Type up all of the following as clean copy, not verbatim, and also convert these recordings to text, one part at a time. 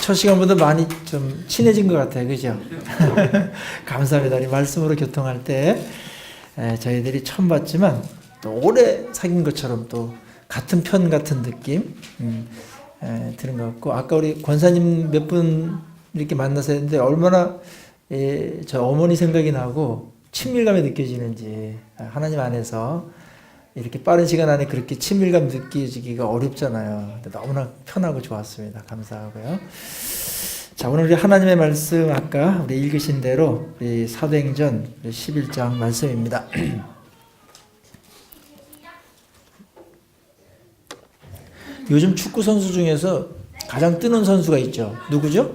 첫 시간보다 많이 좀 친해진 것 같아요. 그죠? 감사합니다. 이 말씀으로 교통할 때 저희들이 처음 봤지만 또 오래 사귄 것처럼 또 같은 편 같은 느낌 드는 것 같고, 아까 우리 권사님 몇 분 이렇게 만나서 했는데 얼마나 저 어머니 생각이 나고 친밀감이 느껴지는지, 하나님 안에서 이렇게 빠른 시간 안에 그렇게 친밀감 느껴지기가 어렵잖아요. 근데 너무나 편하고 좋았습니다. 감사하고요. 자, 오늘 우리 하나님의 말씀 아까 우리 읽으신 대로 우리 사도행전 11장 말씀입니다. 요즘 축구 선수 중에서 가장 뜨는 선수가 있죠. 누구죠?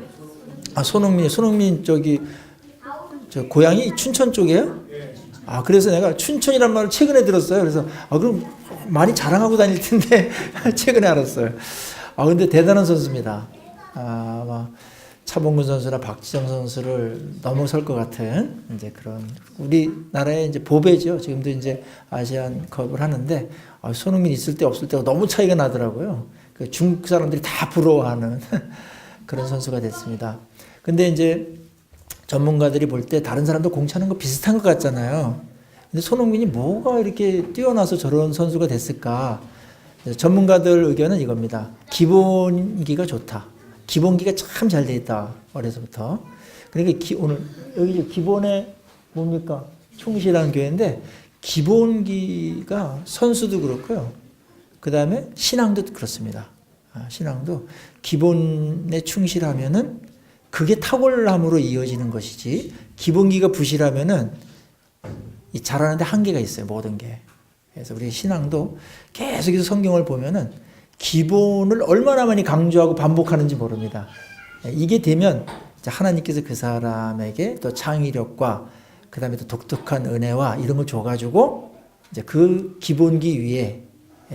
손흥민 저기 저 고향이 춘천 쪽이에요? 그래서 내가 춘천이란 말을 최근에 들었어요. 그래서 그럼 많이 자랑하고 다닐 텐데 최근에 알았어요. 근데 대단한 선수입니다. 아마 차범근 선수나 박지성 선수를 넘어설 것 같은 이제 그런 우리나라의 이제 보배죠. 지금도 이제 아시안컵을 하는데 손흥민 있을 때 없을 때가 너무 차이가 나더라고요. 그 중국 사람들이 다 부러워하는 그런 선수가 됐습니다. 근데 이제 전문가들이 볼 때 다른 사람도 공 차는 거 비슷한 것 같잖아요. 근데 손흥민이 뭐가 이렇게 뛰어나서 저런 선수가 됐을까? 전문가들 의견은 이겁니다. 기본기가 좋다. 기본기가 참 잘 돼 있다. 어려서부터. 그러니까 오늘 여기 기본에 뭡니까? 충실한 교회인데 기본기가 선수도 그렇고요. 그 다음에 신앙도 그렇습니다. 신앙도 기본에 충실하면은 그게 탁월함으로 이어지는 것이지, 기본기가 부실하면은 잘하는데 한계가 있어요. 모든 게. 그래서 우리 신앙도 계속해서 성경을 보면은 기본을 얼마나 많이 강조하고 반복하는지 모릅니다. 이게 되면 하나님께서 그 사람에게 또 창의력과 그 다음에 또 독특한 은혜와 이런 걸 줘가지고 이제 그 기본기 위에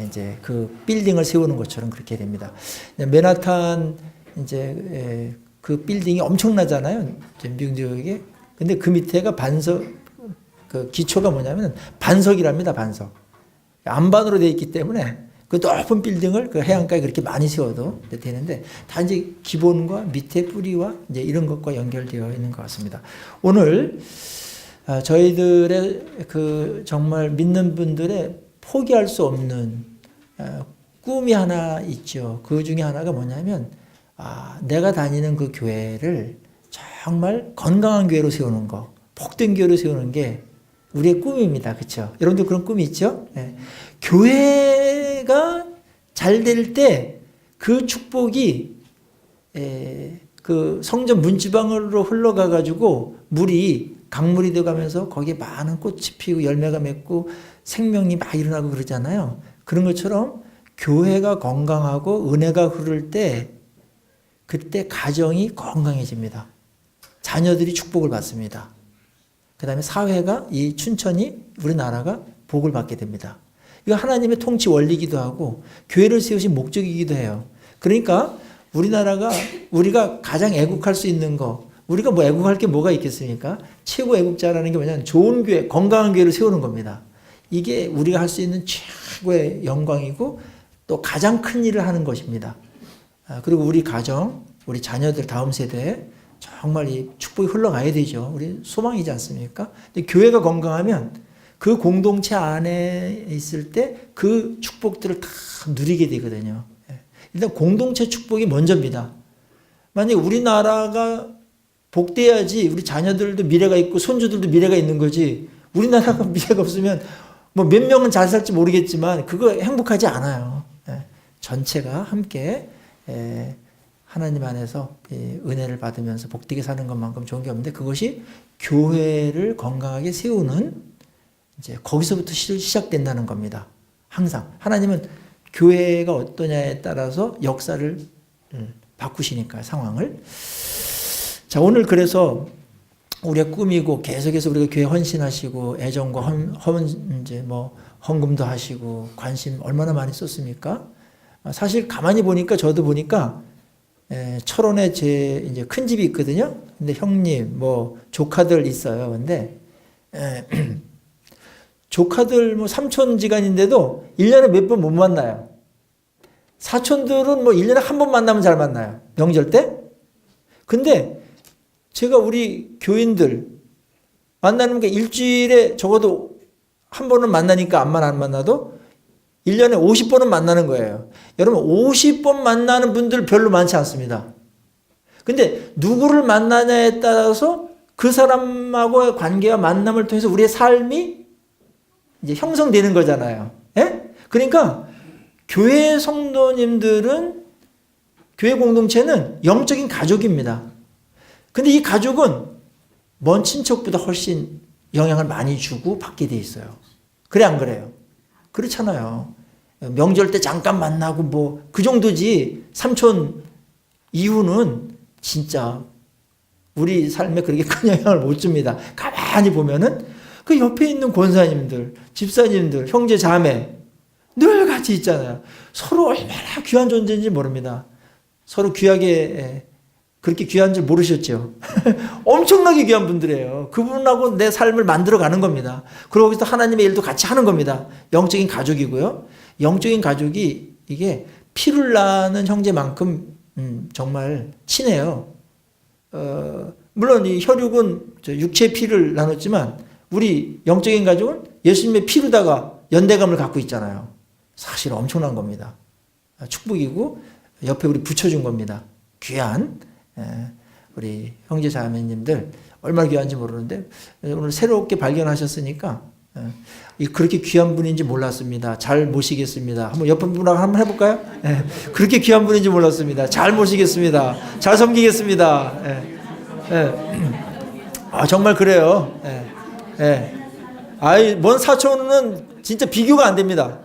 이제 그 빌딩을 세우는 것처럼 그렇게 됩니다. 맨하탄 이제 그 빌딩이 엄청나잖아요. 미국 지역에. 근데 그 밑에가 그 기초가 뭐냐면 반석이랍니다. 반석. 안반으로 되어 있기 때문에 그 높은 빌딩을 그 해안가에 그렇게 많이 세워도 되는데, 단지 기본과 밑에 뿌리와 이제 이런 것과 연결되어 있는 것 같습니다. 오늘 저희들의 그 정말 믿는 분들의 포기할 수 없는 꿈이 하나 있죠. 그 중에 하나가 뭐냐면 내가 다니는 그 교회를 정말 건강한 교회로 세우는 거, 복된 교회로 세우는 게 우리의 꿈입니다. 그렇죠? 여러분들 그런 꿈이 있죠? 네. 교회가 잘 될 때 그 축복이 그 성전 문지방으로 흘러가 가지고 물이 강물이 되어가면서 거기에 많은 꽃이 피고 열매가 맺고 생명이 막 일어나고 그러잖아요. 그런 것처럼 교회가 건강하고 은혜가 흐를 때 그때 가정이 건강해집니다. 자녀들이 축복을 받습니다. 그 다음에 사회가, 이 춘천이, 우리나라가 복을 받게 됩니다. 이거 하나님의 통치 원리이기도 하고 교회를 세우신 목적이기도 해요. 그러니까 우리가 가장 애국할 수 있는 거, 우리가 뭐 애국할 게 뭐가 있겠습니까? 최고 애국자라는 게 뭐냐면 좋은 교회, 건강한 교회를 세우는 겁니다. 이게 우리가 할 수 있는 최고의 영광이고 또 가장 큰 일을 하는 것입니다. 그리고 우리 가정, 우리 자녀들 다음 세대에 정말 이 축복이 흘러가야 되죠. 우리 소망이지 않습니까? 근데 교회가 건강하면 그 공동체 안에 있을 때 그 축복들을 다 누리게 되거든요. 일단 공동체 축복이 먼저입니다. 만약에 우리나라가 복돼야지 우리 자녀들도 미래가 있고 손주들도 미래가 있는 거지, 우리나라가 미래가 없으면 뭐 몇 명은 잘 살지 모르겠지만 그거 행복하지 않아요. 전체가 함께 하나님 안에서 은혜를 받으면서 복되게 사는 것만큼 좋은 게 없는데, 그것이 교회를 건강하게 세우는 이제 거기서부터 시작된다는 겁니다. 항상 하나님은 교회가 어떠냐에 따라서 역사를 바꾸시니까 상황을. 자, 오늘 그래서 우리의 꿈이고 계속해서 우리가 교회 헌신하시고 애정과 이제 뭐 헌금도 하시고 관심 얼마나 많이 썼습니까? 사실 가만히 보니까, 저도 보니까 철원에 제 이제 큰 집이 있거든요. 근데 형님, 뭐 조카들 있어요. 근데 조카들 뭐 삼촌지간인데도 1년에 몇 번 못 만나요. 사촌들은 뭐 1년에 한 번 만나면 잘 만나요. 명절 때. 근데 제가 우리 교인들 만나는 게 일주일에 적어도 한 번은 만나니까 안 만나도 1년에 50번은 만나는 거예요. 여러분 50번 만나는 분들 별로 많지 않습니다. 근데 누구를 만나냐에 따라서 그 사람하고의 관계와 만남을 통해서 우리의 삶이 이제 형성되는 거잖아요. 예? 그러니까 교회 성도님들은, 교회 공동체는 영적인 가족입니다. 근데 이 가족은 먼 친척보다 훨씬 영향을 많이 주고 받게 돼 있어요. 그래 안 그래요? 그렇잖아요. 명절 때 잠깐 만나고 뭐 그 정도지, 삼촌 이후는 진짜 우리 삶에 그렇게 큰 영향을 못 줍니다. 가만히 보면은 그 옆에 있는 권사님들, 집사님들, 형제 자매 늘 같이 있잖아요. 서로 얼마나 귀한 존재인지 모릅니다. 서로 귀하게, 그렇게 귀한 줄 모르셨죠? 엄청나게 귀한 분들이에요. 그분하고 내 삶을 만들어가는 겁니다. 그러고 거기서 하나님의 일도 같이 하는 겁니다. 영적인 가족이고요. 영적인 가족이 이게 피를 나는 형제만큼 정말 친해요. 물론 이 혈육은 육체의 피를 나눴지만 우리 영적인 가족은 예수님의 피로다가 연대감을 갖고 있잖아요. 사실 엄청난 겁니다. 축복이고 옆에 우리 붙여준 겁니다. 귀한 우리 형제 자매님들 얼마나 귀한지 모르는데 오늘 새롭게 발견하셨으니까 그렇게 귀한 분인지 몰랐습니다. 잘 모시겠습니다. 한번 옆에 분하고 한번 해볼까요? 그렇게 귀한 분인지 몰랐습니다. 잘 모시겠습니다. 잘 섬기겠습니다. 정말 그래요. 먼 사촌은 진짜 비교가 안 됩니다.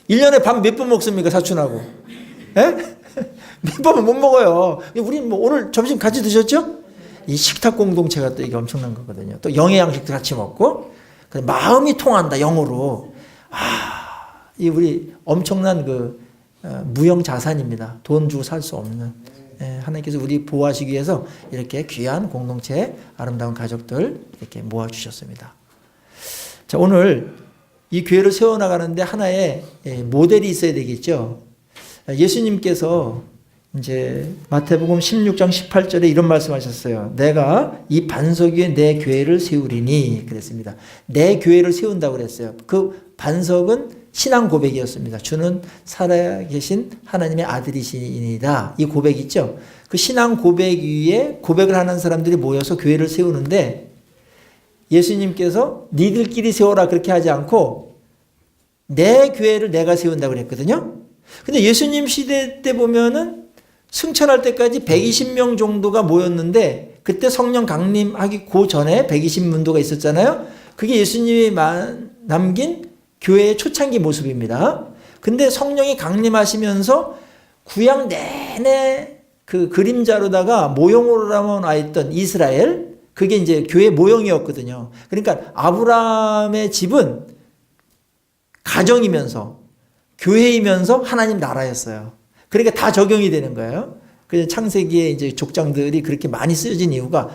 1년에 밥 몇 번 먹습니까, 사촌하고? 몇 번은 못 먹어요. 우리 뭐 오늘 점심 같이 드셨죠? 이 식탁 공동체가 또 이게 엄청난 거거든요. 또 영의 양식도 같이 먹고, 마음이 통한다, 영으로. 이 우리 엄청난 무형 자산입니다. 돈 주고 살 수 없는. 하나님께서 우리 보호하시기 위해서 이렇게 귀한 공동체, 아름다운 가족들 이렇게 모아주셨습니다. 자, 오늘 이 교회를 세워나가는데 하나의 모델이 있어야 되겠죠. 예수님께서 이제 마태복음 16장 18절에 이런 말씀하셨어요. 내가 이 반석 위에 내 교회를 세우리니 그랬습니다. 내 교회를 세운다고 그랬어요. 그 반석은 신앙 고백이었습니다. 주는 살아계신 하나님의 아들이시니이다. 이 고백 있죠. 그 신앙 고백 위에 고백을 하는 사람들이 모여서 교회를 세우는데 예수님께서 니들끼리 세워라 그렇게 하지 않고 내 교회를 내가 세운다고 그랬거든요. 근데 예수님 시대 때 보면은 승천할 때까지 120명 정도가 모였는데 그때 성령 강림하기 그 전에 120문도가 있었잖아요. 그게 예수님이 남긴 교회의 초창기 모습입니다. 근데 성령이 강림하시면서 구약 내내 그 그림자로다가 모형으로 남아 있던 이스라엘, 그게 이제 교회 모형이었거든요. 그러니까 아브라함의 집은 가정이면서 교회이면서 하나님 나라였어요. 그러니까 다 적용이 되는 거예요. 그래서 창세기에 이제 족장들이 그렇게 많이 쓰여진 이유가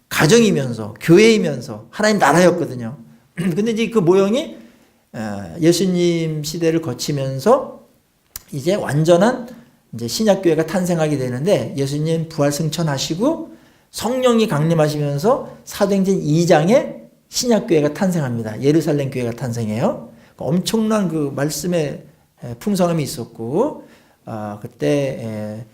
가정이면서 교회이면서 하나님 나라였거든요. 근데 이제 그 모형이 예수님 시대를 거치면서 이제 완전한 이제 신약교회가 탄생하게 되는데 예수님 부활 승천하시고 성령이 강림하시면서 사도행전 2장에 신약교회가 탄생합니다. 예루살렘 교회가 탄생해요. 엄청난 그 말씀의 풍성함이 있었고 그때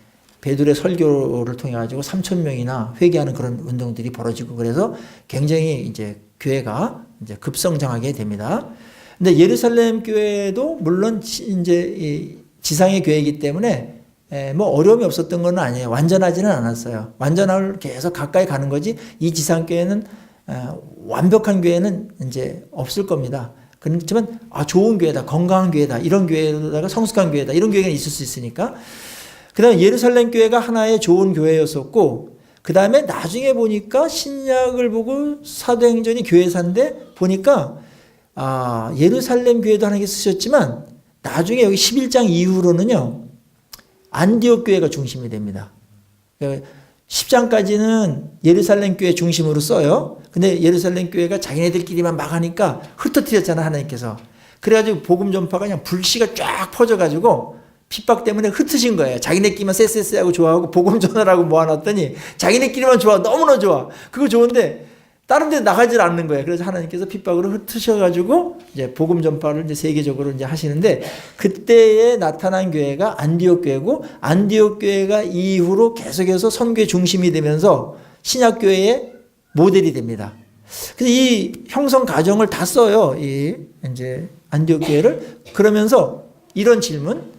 베드로의 설교를 통해 가지고 3,000명이나 회개하는 그런 운동들이 벌어지고 그래서 굉장히 이제 교회가 이제 급성장하게 됩니다. 근데 예루살렘 교회도 물론 이제 이 지상의 교회이기 때문에 뭐 어려움이 없었던 건 아니에요. 완전하지는 않았어요. 완전을 계속 가까이 가는 거지 이 지상 교회는 완벽한 교회는 이제 없을 겁니다. 그렇지만 좋은 교회다, 건강한 교회다, 이런 교회에다가 성숙한 교회다, 이런 교회가 있을 수 있으니까. 그 다음에 예루살렘 교회가 하나의 좋은 교회였었고, 그 다음에 나중에 보니까 신약을 보고 사도행전이 교회사인데 보니까 예루살렘 교회도 하나님께서 쓰셨지만 나중에 여기 11장 이후로는요 안디옥 교회가 중심이 됩니다. 10장까지는 예루살렘 교회 중심으로 써요. 근데 예루살렘 교회가 자기네들끼리만 막 하니까 흩어뜨렸잖아, 하나님께서. 그래가지고 복음 전파가 그냥 불씨가 쫙 퍼져가지고 핍박 때문에 흩으신 거예요. 자기네끼리만 쎄쎄쎄하고 좋아하고 복음 전하라고 모아놨더니 자기네끼리만 좋아. 너무나 좋아. 그거 좋은데 다른 데 나가질 않는 거예요. 그래서 하나님께서 핍박으로 흩으셔가지고 이제 복음 전파를 이제 세계적으로 이제 하시는데, 그때에 나타난 교회가 안디옥 교회고, 안디옥 교회가 이후로 계속해서 선교의 중심이 되면서 신약 교회의 모델이 됩니다. 그래서 이 형성 과정을 다 써요. 이 이제 안디옥 교회를. 그러면서 이런 질문.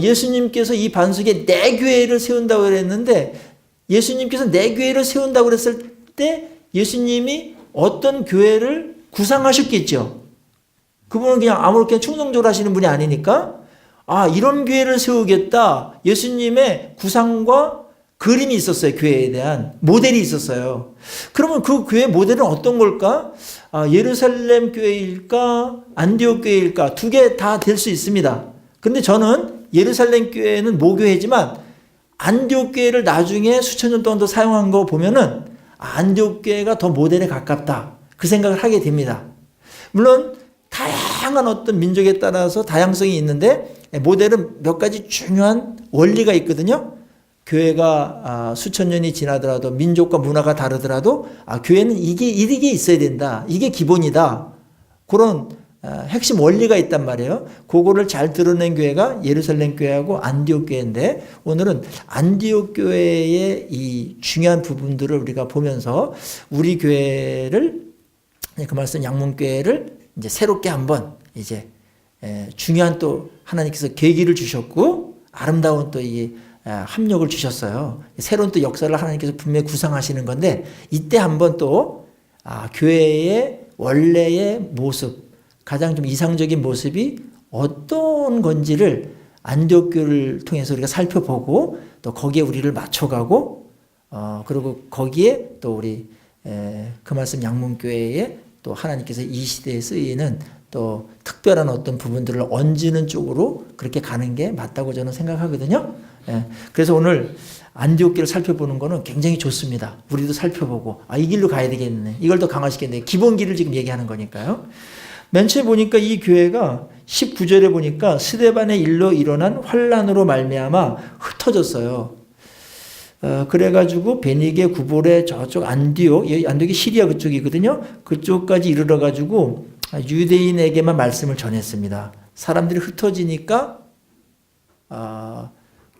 예수님께서 이 반석에 내 교회를 세운다고 그랬는데, 예수님께서 내 교회를 세운다고 그랬을 때 예수님이 어떤 교회를 구상하셨겠죠. 그분은 그냥 아무렇게나 충동적으로 하시는 분이 아니니까, 이런 교회를 세우겠다. 예수님의 구상과 그림이 있었어요. 교회에 대한 모델이 있었어요. 그러면 그 교회 모델은 어떤 걸까? 예루살렘 교회일까? 안디옥 교회일까? 두 개 다 될 수 있습니다. 그런데 저는 예루살렘 교회는 모교회지만 안디옥 교회를 나중에 수천 년 동안 더 사용한 거 보면은 안디옥 교회가 더 모델에 가깝다. 그 생각을 하게 됩니다. 물론 다양한 어떤 민족에 따라서 다양성이 있는데 모델은 몇 가지 중요한 원리가 있거든요. 교회가 수천 년이 지나더라도 민족과 문화가 다르더라도 교회는 이게 있어야 된다. 이게 기본이다. 그런 핵심 원리가 있단 말이에요. 그거를 잘 드러낸 교회가 예루살렘 교회하고 안디옥 교회인데, 오늘은 안디옥 교회의 이 중요한 부분들을 우리가 보면서 우리 교회를, 그 말씀 양문교회를 이제 새롭게 한번 이제 중요한 또 하나님께서 계기를 주셨고 아름다운 또 이 합력을 주셨어요. 새로운 또 역사를 하나님께서 분명히 구상하시는 건데, 이때 한번 또 교회의 원래의 모습, 가장 좀 이상적인 모습이 어떤 건지를 안디옥 교회를 통해서 우리가 살펴보고, 또 거기에 우리를 맞춰가고, 그리고 거기에 또 우리 그 말씀 양문교회에 또 하나님께서 이 시대에 쓰이는 또 특별한 어떤 부분들을 얹는 쪽으로 그렇게 가는 게 맞다고 저는 생각하거든요. 그래서 오늘 안디옥 교회를 살펴보는 거는 굉장히 좋습니다. 우리도 살펴보고 이 길로 가야 되겠네. 이걸 더 강화시켰네. 기본 길을 지금 얘기하는 거니까요. 맨 처음에 보니까 이 교회가 19절에 보니까 스데반의 일로 일어난 환란으로 말미암아 흩어졌어요. 그래가지고 베니게, 구볼에 저쪽 안디옥이 시리아 그쪽이거든요. 그쪽까지 이르러가지고 유대인에게만 말씀을 전했습니다. 사람들이 흩어지니까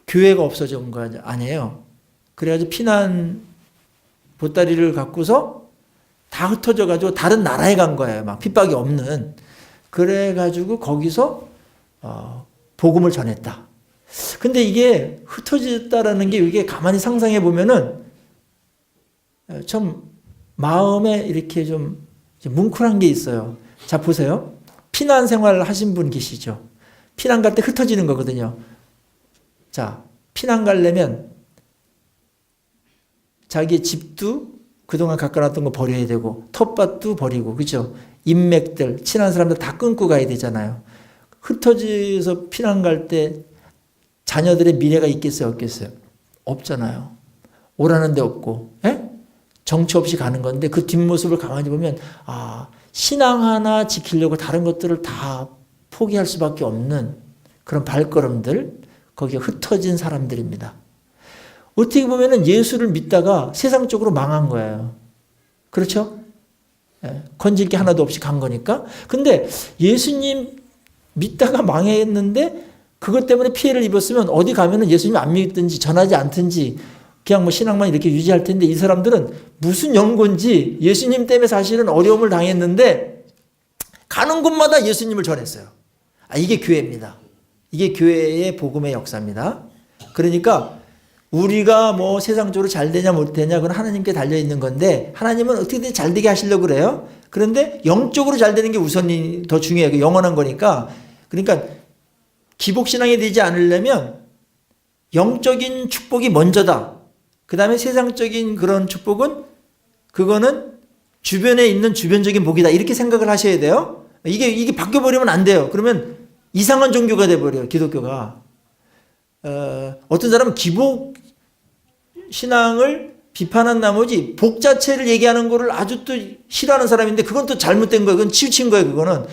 교회가 없어진 거 아니에요. 그래가지고 피난 보따리를 갖고서 다 흩어져가지고 다른 나라에 간 거예요. 막 핍박이 없는. 그래가지고 거기서 복음을 전했다. 근데 이게 흩어졌다라는 게 이게 가만히 상상해 보면은 참 마음에 이렇게 좀 뭉클한 게 있어요. 자, 보세요. 피난 생활을 하신 분 계시죠? 피난 갈 때 흩어지는 거거든요. 자, 피난 가려면 자기 집도 그동안 가까웠던 거 버려야 되고, 텃밭도 버리고, 그죠? 인맥들, 친한 사람들 다 끊고 가야 되잖아요. 흩어져서 피난 갈 때 자녀들의 미래가 있겠어요, 없겠어요? 없잖아요. 오라는 데 없고, 정처 없이 가는 건데, 그 뒷모습을 가만히 보면, 신앙 하나 지키려고 다른 것들을 다 포기할 수밖에 없는 그런 발걸음들, 거기에 흩어진 사람들입니다. 어떻게 보면은 예수를 믿다가 세상 쪽으로 망한 거예요. 그렇죠? 건질 게 하나도 없이 간 거니까. 근데 예수님 믿다가 망했는데 그것 때문에 피해를 입었으면 어디 가면은 예수님 안 믿든지 전하지 않든지 그냥 뭐 신앙만 이렇게 유지할 텐데, 이 사람들은 무슨 연고인지 예수님 때문에 사실은 어려움을 당했는데 가는 곳마다 예수님을 전했어요. 이게 교회입니다. 이게 교회의 복음의 역사입니다. 그러니까 우리가 뭐 세상적으로 잘 되냐 못 되냐 그건 하나님께 달려있는 건데, 하나님은 어떻게든 잘 되게 하시려고 그래요. 그런데 영적으로 잘 되는 게 우선이 더 중요해요. 영원한 거니까. 그러니까 기복신앙이 되지 않으려면 영적인 축복이 먼저다. 그 다음에 세상적인 그런 축복은 그거는 주변에 있는 주변적인 복이다. 이렇게 생각을 하셔야 돼요. 이게 바뀌어버리면 안 돼요. 그러면 이상한 종교가 돼버려요. 기독교가. 어떤 사람은 기복 신앙을 비판한 나머지 복 자체를 얘기하는 거를 아주 또 싫어하는 사람인데, 그건 또 잘못된 거예요. 그건 치우친 거예요. 그거는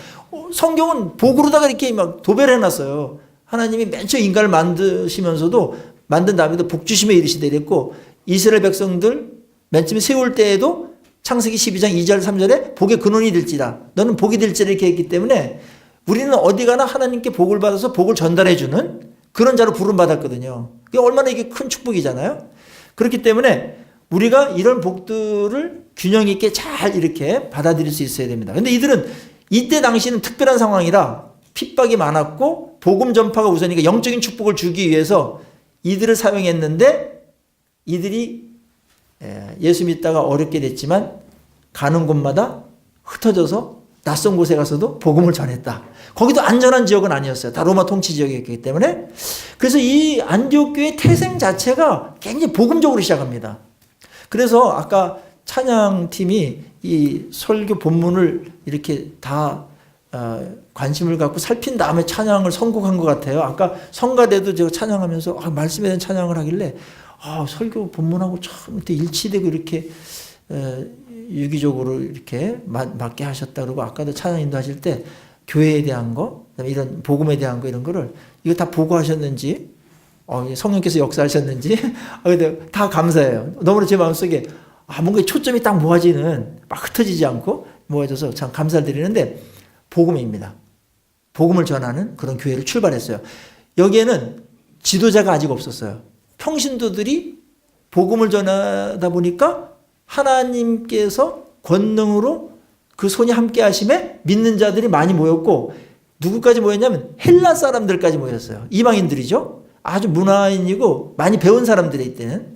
성경은 복으로다가 이렇게 막 도배를 해놨어요. 하나님이 맨 처음 인간을 만드시면서도 만든 다음에도 복 주심에 이르시되 이랬고 이스라엘 백성들 맨 처음에 세울 때에도 창세기 12장 2절 3절에 복의 근원이 될지다. 너는 복이 될지라 이렇게 했기 때문에 우리는 어디 가나 하나님께 복을 받아서 복을 전달해 주는 그런 자로 부름받았거든요. 그게 얼마나 이게 큰 축복이잖아요. 그렇기 때문에 우리가 이런 복들을 균형 있게 잘 이렇게 받아들일 수 있어야 됩니다. 근데 이들은 이때 당시는 특별한 상황이라 핍박이 많았고 복음 전파가 우선이니까 영적인 축복을 주기 위해서 이들을 사용했는데 이들이 예수 믿다가 어렵게 됐지만 가는 곳마다 흩어져서 낯선 곳에 가서도 복음을 전했다. 거기도 안전한 지역은 아니었어요. 다 로마 통치 지역이었기 때문에. 그래서 이 안디옥 교회 태생 자체가 굉장히 복음적으로 시작합니다. 그래서 아까 찬양팀이 이 설교 본문을 이렇게 다 관심을 갖고 살핀 다음에 찬양을 선곡한 것 같아요. 아까 성가대도 제가 찬양하면서 말씀에 대한 찬양을 하길래 설교 본문하고 참 일치되고 이렇게 유기적으로 이렇게 맞게 하셨다. 그러고 아까도 찬양 인도하실 때 교회에 대한 거, 그다음에 이런 복음에 대한 거 이런 거를 이거 다 보고하셨는지 성령께서 역사하셨는지 다 감사해요. 너무나 제 마음속에 뭔가 초점이 딱 모아지는 막 흩어지지 않고 모아져서 참 감사를 드리는데 복음입니다. 복음을 전하는 그런 교회를 출발했어요. 여기에는 지도자가 아직 없었어요. 평신도들이 복음을 전하다 보니까 하나님께서 권능으로 그 손이 함께 하심에 믿는 자들이 많이 모였고 누구까지 모였냐면 헬라 사람들까지 모였어요. 이방인들이죠. 아주 문화인이고 많이 배운 사람들이 이때는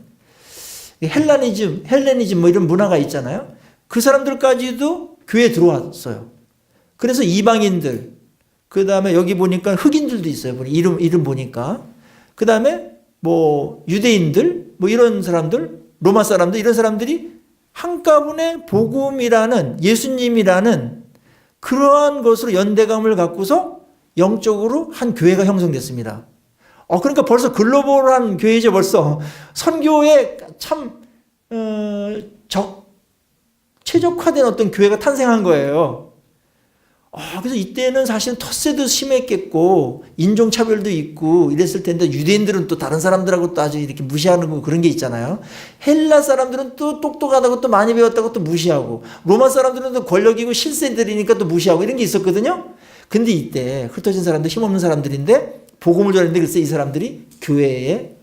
헬레니즘 뭐 이런 문화가 있잖아요. 그 사람들까지도 교회에 들어왔어요. 그래서 이방인들, 그 다음에 여기 보니까 흑인들도 있어요. 이름 보니까. 그 다음에 뭐 유대인들, 뭐 이런 사람들, 로마 사람들, 이런 사람들이 한가분의 복음이라는 예수님이라는 그러한 것으로 연대감을 갖고서 영적으로 한 교회가 형성됐습니다. 그러니까 벌써 글로벌한 교회죠. 벌써 선교에 참 최적화된 어떤 교회가 탄생한 거예요. 그래서 이때는 사실은 텃세도 심했겠고 인종차별도 있고 이랬을 텐데 유대인들은 또 다른 사람들하고 또 아주 이렇게 무시하는 거 그런 게 있잖아요. 헬라 사람들은 또 똑똑하다고 또 많이 배웠다고 또 무시하고 로마 사람들은 또 권력이고 실세들이니까 또 무시하고 이런 게 있었거든요. 근데 이때 흩어진 사람들 힘없는 사람들인데 복음을 전했는데 글쎄 이 사람들이 교회에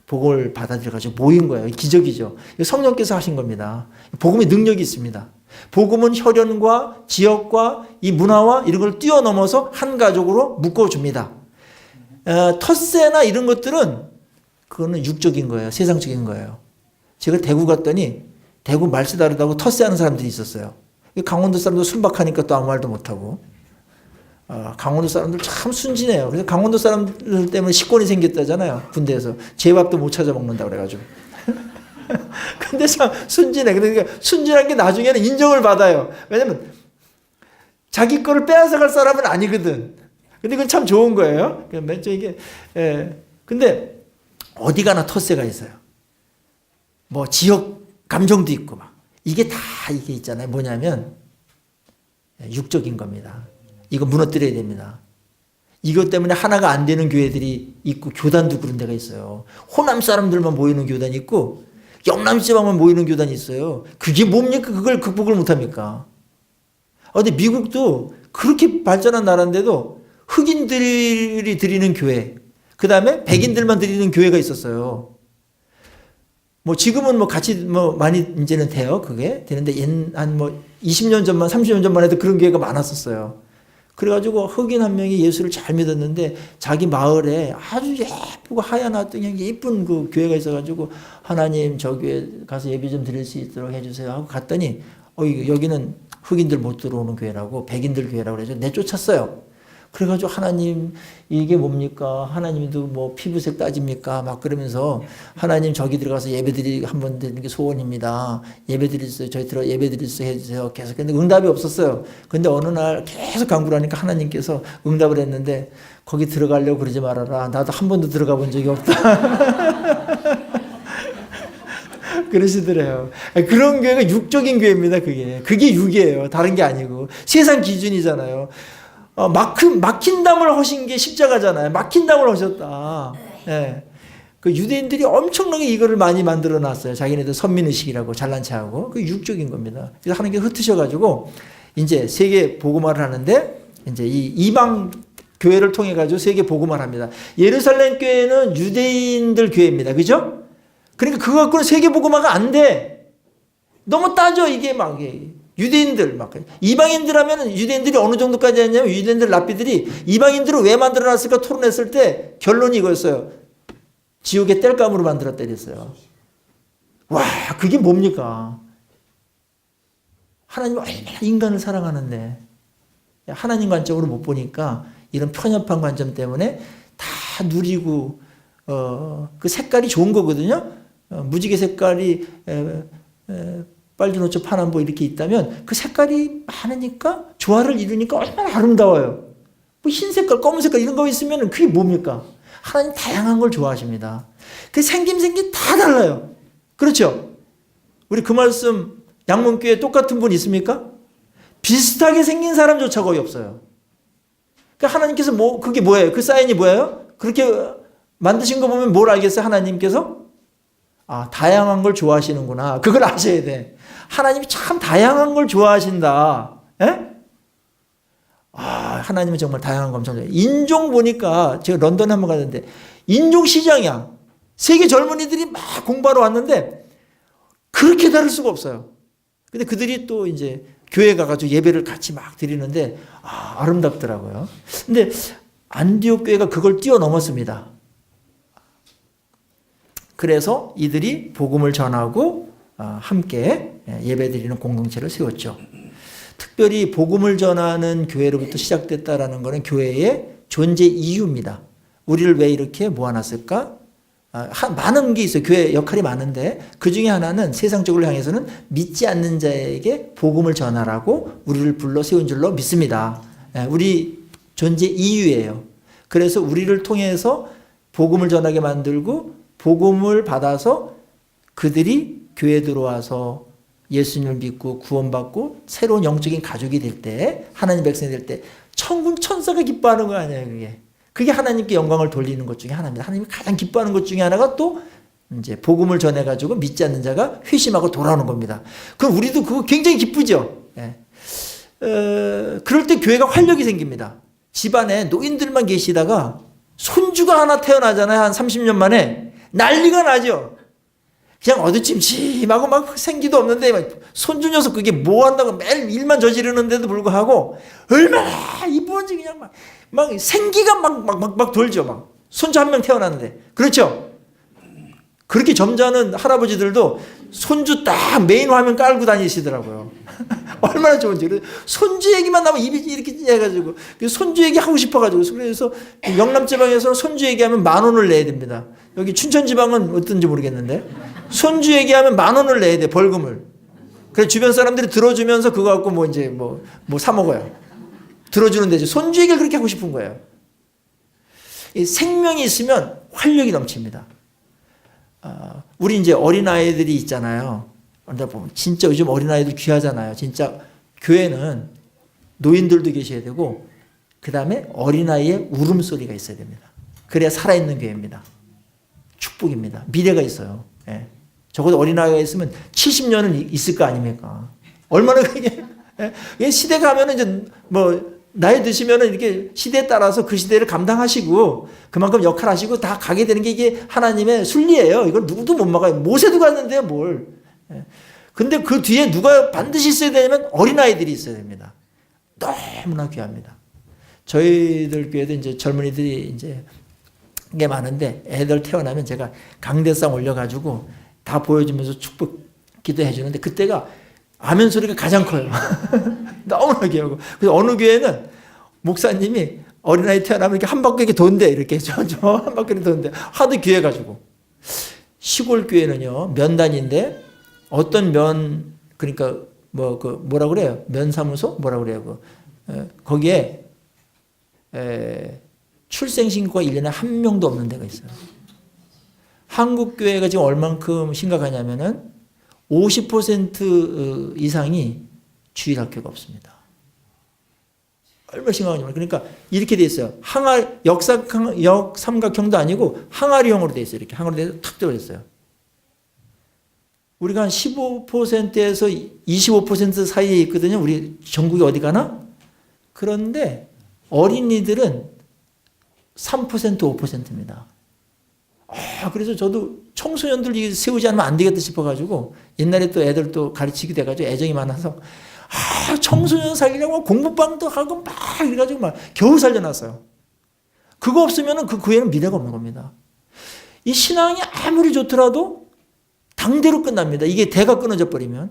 복음을 받아들여가지고 모인 거예요. 기적이죠. 성령께서 하신 겁니다. 복음의 능력이 있습니다. 복음은 혈연과 지역과 이 문화와 이런 걸 뛰어넘어서 한 가족으로 묶어줍니다. 텃세나 이런 것들은 그거는 육적인 거예요. 세상적인 거예요. 제가 대구 갔더니 대구 말씨 다르다고 텃세하는 사람들이 있었어요. 강원도 사람들 순박하니까 또 아무 말도 못하고 강원도 사람들 참 순진해요. 그래서 강원도 사람들 때문에 식권이 생겼다잖아요. 군대에서 제밥도 못 찾아 먹는다고 그래가지고. 근데 참 순진해. 그러니까 순진한 게 나중에는 인정을 받아요. 왜냐면 자기 거를 빼앗아갈 사람은 아니거든. 근데 이건 참 좋은 거예요. 맨 처음에 이게 근데 어디 가나 텃세가 있어요. 뭐 지역 감정도 있고 막 이게 다 이게 있잖아요. 뭐냐면 육적인 겁니다. 이거 무너뜨려야 됩니다. 이것 때문에 하나가 안 되는 교회들이 있고 교단도 그런 데가 있어요. 호남 사람들만 모이는 교단이 있고 영남 지방만 모이는 교단이 있어요. 그게 뭡니까? 그걸 극복을 못합니까? 근데 미국도 그렇게 발전한 나라인데도 흑인들이 드리는 교회, 그 다음에 백인들만 드리는 교회가 있었어요. 뭐 지금은 뭐 같이 뭐 많이 이제는 돼요. 그게 되는데 한 뭐 20년 전만 30년 전만 해도 그런 교회가 많았었어요. 그래가지고 흑인 한 명이 예수를 잘 믿었는데 자기 마을에 아주 예쁘고 하얀 그냥 예쁜 그 교회가 있어가지고 하나님 저 교회 가서 예배 좀 드릴 수 있도록 해주세요 하고 갔더니 여기는 흑인들 못 들어오는 교회라고 백인들 교회라고 그래서 내쫓았어요. 그래가지고 하나님 이게 뭡니까? 하나님도 뭐 피부색 따집니까? 막 그러면서 하나님 저기 들어가서 예배드리 한번 드리는 게 소원입니다. 예배드릴 수 저희 들어 예배드릴 수 해주세요. 계속 근데 응답이 없었어요. 근데 어느 날 계속 강구를 하니까 하나님께서 응답을 했는데 거기 들어가려고 그러지 말아라. 나도 한 번도 들어가 본 적이 없다. 그러시더래요. 그런 교회가 육적인 교회입니다. 그게 육이에요. 다른 게 아니고 세상 기준이잖아요. 막힌 담을 하신 게 십자가잖아요. 막힌 담을 하셨다. 예. 그 유대인들이 엄청나게 이거를 많이 만들어 놨어요. 자기네들 선민의식이라고 잘난 체하고. 그 육적인 겁니다. 그래서 하나님께 흩으셔가지고 이제 세계 복음화를 하는데 이제 이 이방 교회를 통해 가지고 세계 복음화를 합니다. 예루살렘 교회는 유대인들 교회입니다. 그죠? 그러니까 그거 갖고는 세계 복음화가 안 돼. 너무 따져 이게 막 유대인들 막 이방인들 하면은 유대인들이 어느 정도까지 했냐면 유대인들 랍비들이 이방인들을 왜 만들어 놨을까 토론했을 때 결론이 이거였어요. 지옥의 땔감으로 만들었다 이랬어요. 와, 그게 뭡니까? 하나님은 얼마나 인간을 사랑하는데 하나님 관점으로 못 보니까 이런 편협한 관점 때문에 다 누리고 그 색깔이 좋은 거거든요. 무지개 색깔이 빨주노초 파남보 이렇게 있다면 그 색깔이 많으니까 조화를 이루니까 얼마나 아름다워요. 뭐 흰 색깔, 검은 색깔 이런 거 있으면 그게 뭡니까? 하나님 다양한 걸 좋아하십니다. 그 생김 다 달라요. 그렇죠? 우리 그 말씀 양문교회 똑같은 분 있습니까? 비슷하게 생긴 사람조차 거의 없어요. 그러니까 하나님께서 그게 뭐예요? 그 사인이 뭐예요? 그렇게 만드신 거 보면 뭘 알겠어요? 하나님께서? 다양한 걸 좋아하시는구나. 그걸 아셔야 돼. 하나님이 참 다양한 걸 좋아하신다. 에? 하나님은 정말 다양한 거 엄청 좋아해요. 인종 보니까 제가 런던에 한번 갔는데 인종 시장이야. 세계 젊은이들이 막 공부하러 왔는데 그렇게 다를 수가 없어요. 근데 그들이 또 이제 교회 가가지고 예배를 같이 막 드리는데 아름답더라고요. 근데 안디옥 교회가 그걸 뛰어넘었습니다. 그래서 이들이 복음을 전하고 함께 예배드리는 공동체를 세웠죠. 특별히 복음을 전하는 교회로부터 시작됐다라는 것은 교회의 존재 이유입니다. 우리를 왜 이렇게 모아놨을까? 많은 게 있어요. 교회 역할이 많은데 그 중에 하나는 세상적으로 향해서는 믿지 않는 자에게 복음을 전하라고 우리를 불러 세운 줄로 믿습니다. 우리 존재 이유예요. 그래서 우리를 통해서 복음을 전하게 만들고 복음을 받아서 그들이 교회에 들어와서 예수님을 믿고 구원받고 새로운 영적인 가족이 될 때 하나님 백성이 될 때 천군 천사가 기뻐하는 거 아니에요. 그게 하나님께 영광을 돌리는 것 중에 하나입니다. 하나님이 가장 기뻐하는 것 중에 하나가 또 이제 복음을 전해가지고 믿지 않는 자가 회심하고 돌아오는 겁니다. 그럼 우리도 그거 굉장히 기쁘죠. 그럴 때 교회가 활력이 생깁니다. 집안에 노인들만 계시다가 손주가 하나 태어나잖아요. 한 30년 만에 난리가 나죠. 그냥 어두침침하고 막 생기도 없는데 막 손주 녀석 그게 뭐 한다고 매일 일만 저지르는데도 불구하고 얼마나 이쁜지 그냥 막 생기가 막 돌죠. 막 손주 한 명 태어났는데 그렇죠. 그렇게 점잖은 할아버지들도 손주 딱 메인 화면 깔고 다니시더라고요. 얼마나 좋은지. 손주 얘기만 나면 입이 이렇게 해가지고 손주 얘기 하고 싶어가지고 그래서 영남지방에서는 손주 얘기하면 10,000원을 내야 됩니다. 여기 춘천지방은 어떤지 모르겠는데 손주 얘기하면 10,000원을 내야 돼, 벌금을. 그래 주변 사람들이 들어주면서 그거 갖고 뭐 이제 뭐 사 먹어요. 들어주는 데죠. 손주 얘기를 그렇게 하고 싶은 거예요. 이 생명이 있으면 활력이 넘칩니다. 우리 이제 어린아이들이 있잖아요. 그런데 보면 진짜 요즘 어린아이들 귀하잖아요. 진짜 교회는 노인들도 계셔야 되고 그 다음에 어린아이의 울음소리가 있어야 됩니다. 그래야 살아있는 교회입니다. 축복입니다. 미래가 있어요. 예. 적어도 어린아이가 있으면 70년은 있을 거 아닙니까? 얼마나 그게 시대가 하면은 이제 뭐 나이 드시면은 이렇게 시대에 따라서 그 시대를 감당하시고 그만큼 역할 하시고 다 가게 되는 게 이게 하나님의 순리예요. 이걸 누구도 못 막아요. 모세도 갔는데요, 뭘. 근데 그 뒤에 누가 반드시 있어야 되냐면 어린아이들이 있어야 됩니다. 너무나 귀합니다. 저희들 교회도 이제 젊은이들이 이제 게 많은데 애들 태어나면 제가 강대상 올려가지고 다 보여주면서 축복 기도해 주는데 그때가 아멘 소리가 가장 커요. 너무나 귀하고. 그래서 어느 교회는 목사님이 어린아이 태어나면 이렇게 한 바퀴 이렇게 돈대. 이렇게 한 바퀴 돈대. 하도 귀해가지고. 시골 교회는요, 면단인데 어떤 그러니까 뭐라 그래요? 면사무소? 뭐라 그래요? 거기에 출생신고가 1년에 한 명도 없는 데가 있어요. 한국 교회가 지금 얼만큼 심각하냐면은 50% 이상이 주일학교가 없습니다. 얼마나 심각하냐면 그러니까 이렇게 돼 있어요. 역삼각형도 아니고 항아리형으로 돼 있어요. 이렇게 항아리로 돼서 탁 들어있어요. 우리가 한 15%에서 25% 사이에 있거든요. 우리 전국이 어디 가나? 그런데 어린이들은 3%, 5%입니다. 그래서 저도 청소년들 세우지 않으면 안 되겠다 싶어가지고 옛날에 또 애들 또 가르치게 돼가지고 애정이 많아서 청소년 살리려고 공부방도 하고 막 이래가지고 막 겨우 살려놨어요. 그거 없으면 그 교회는 미래가 없는 겁니다. 이 신앙이 아무리 좋더라도 당대로 끝납니다. 이게 대가 끊어져 버리면.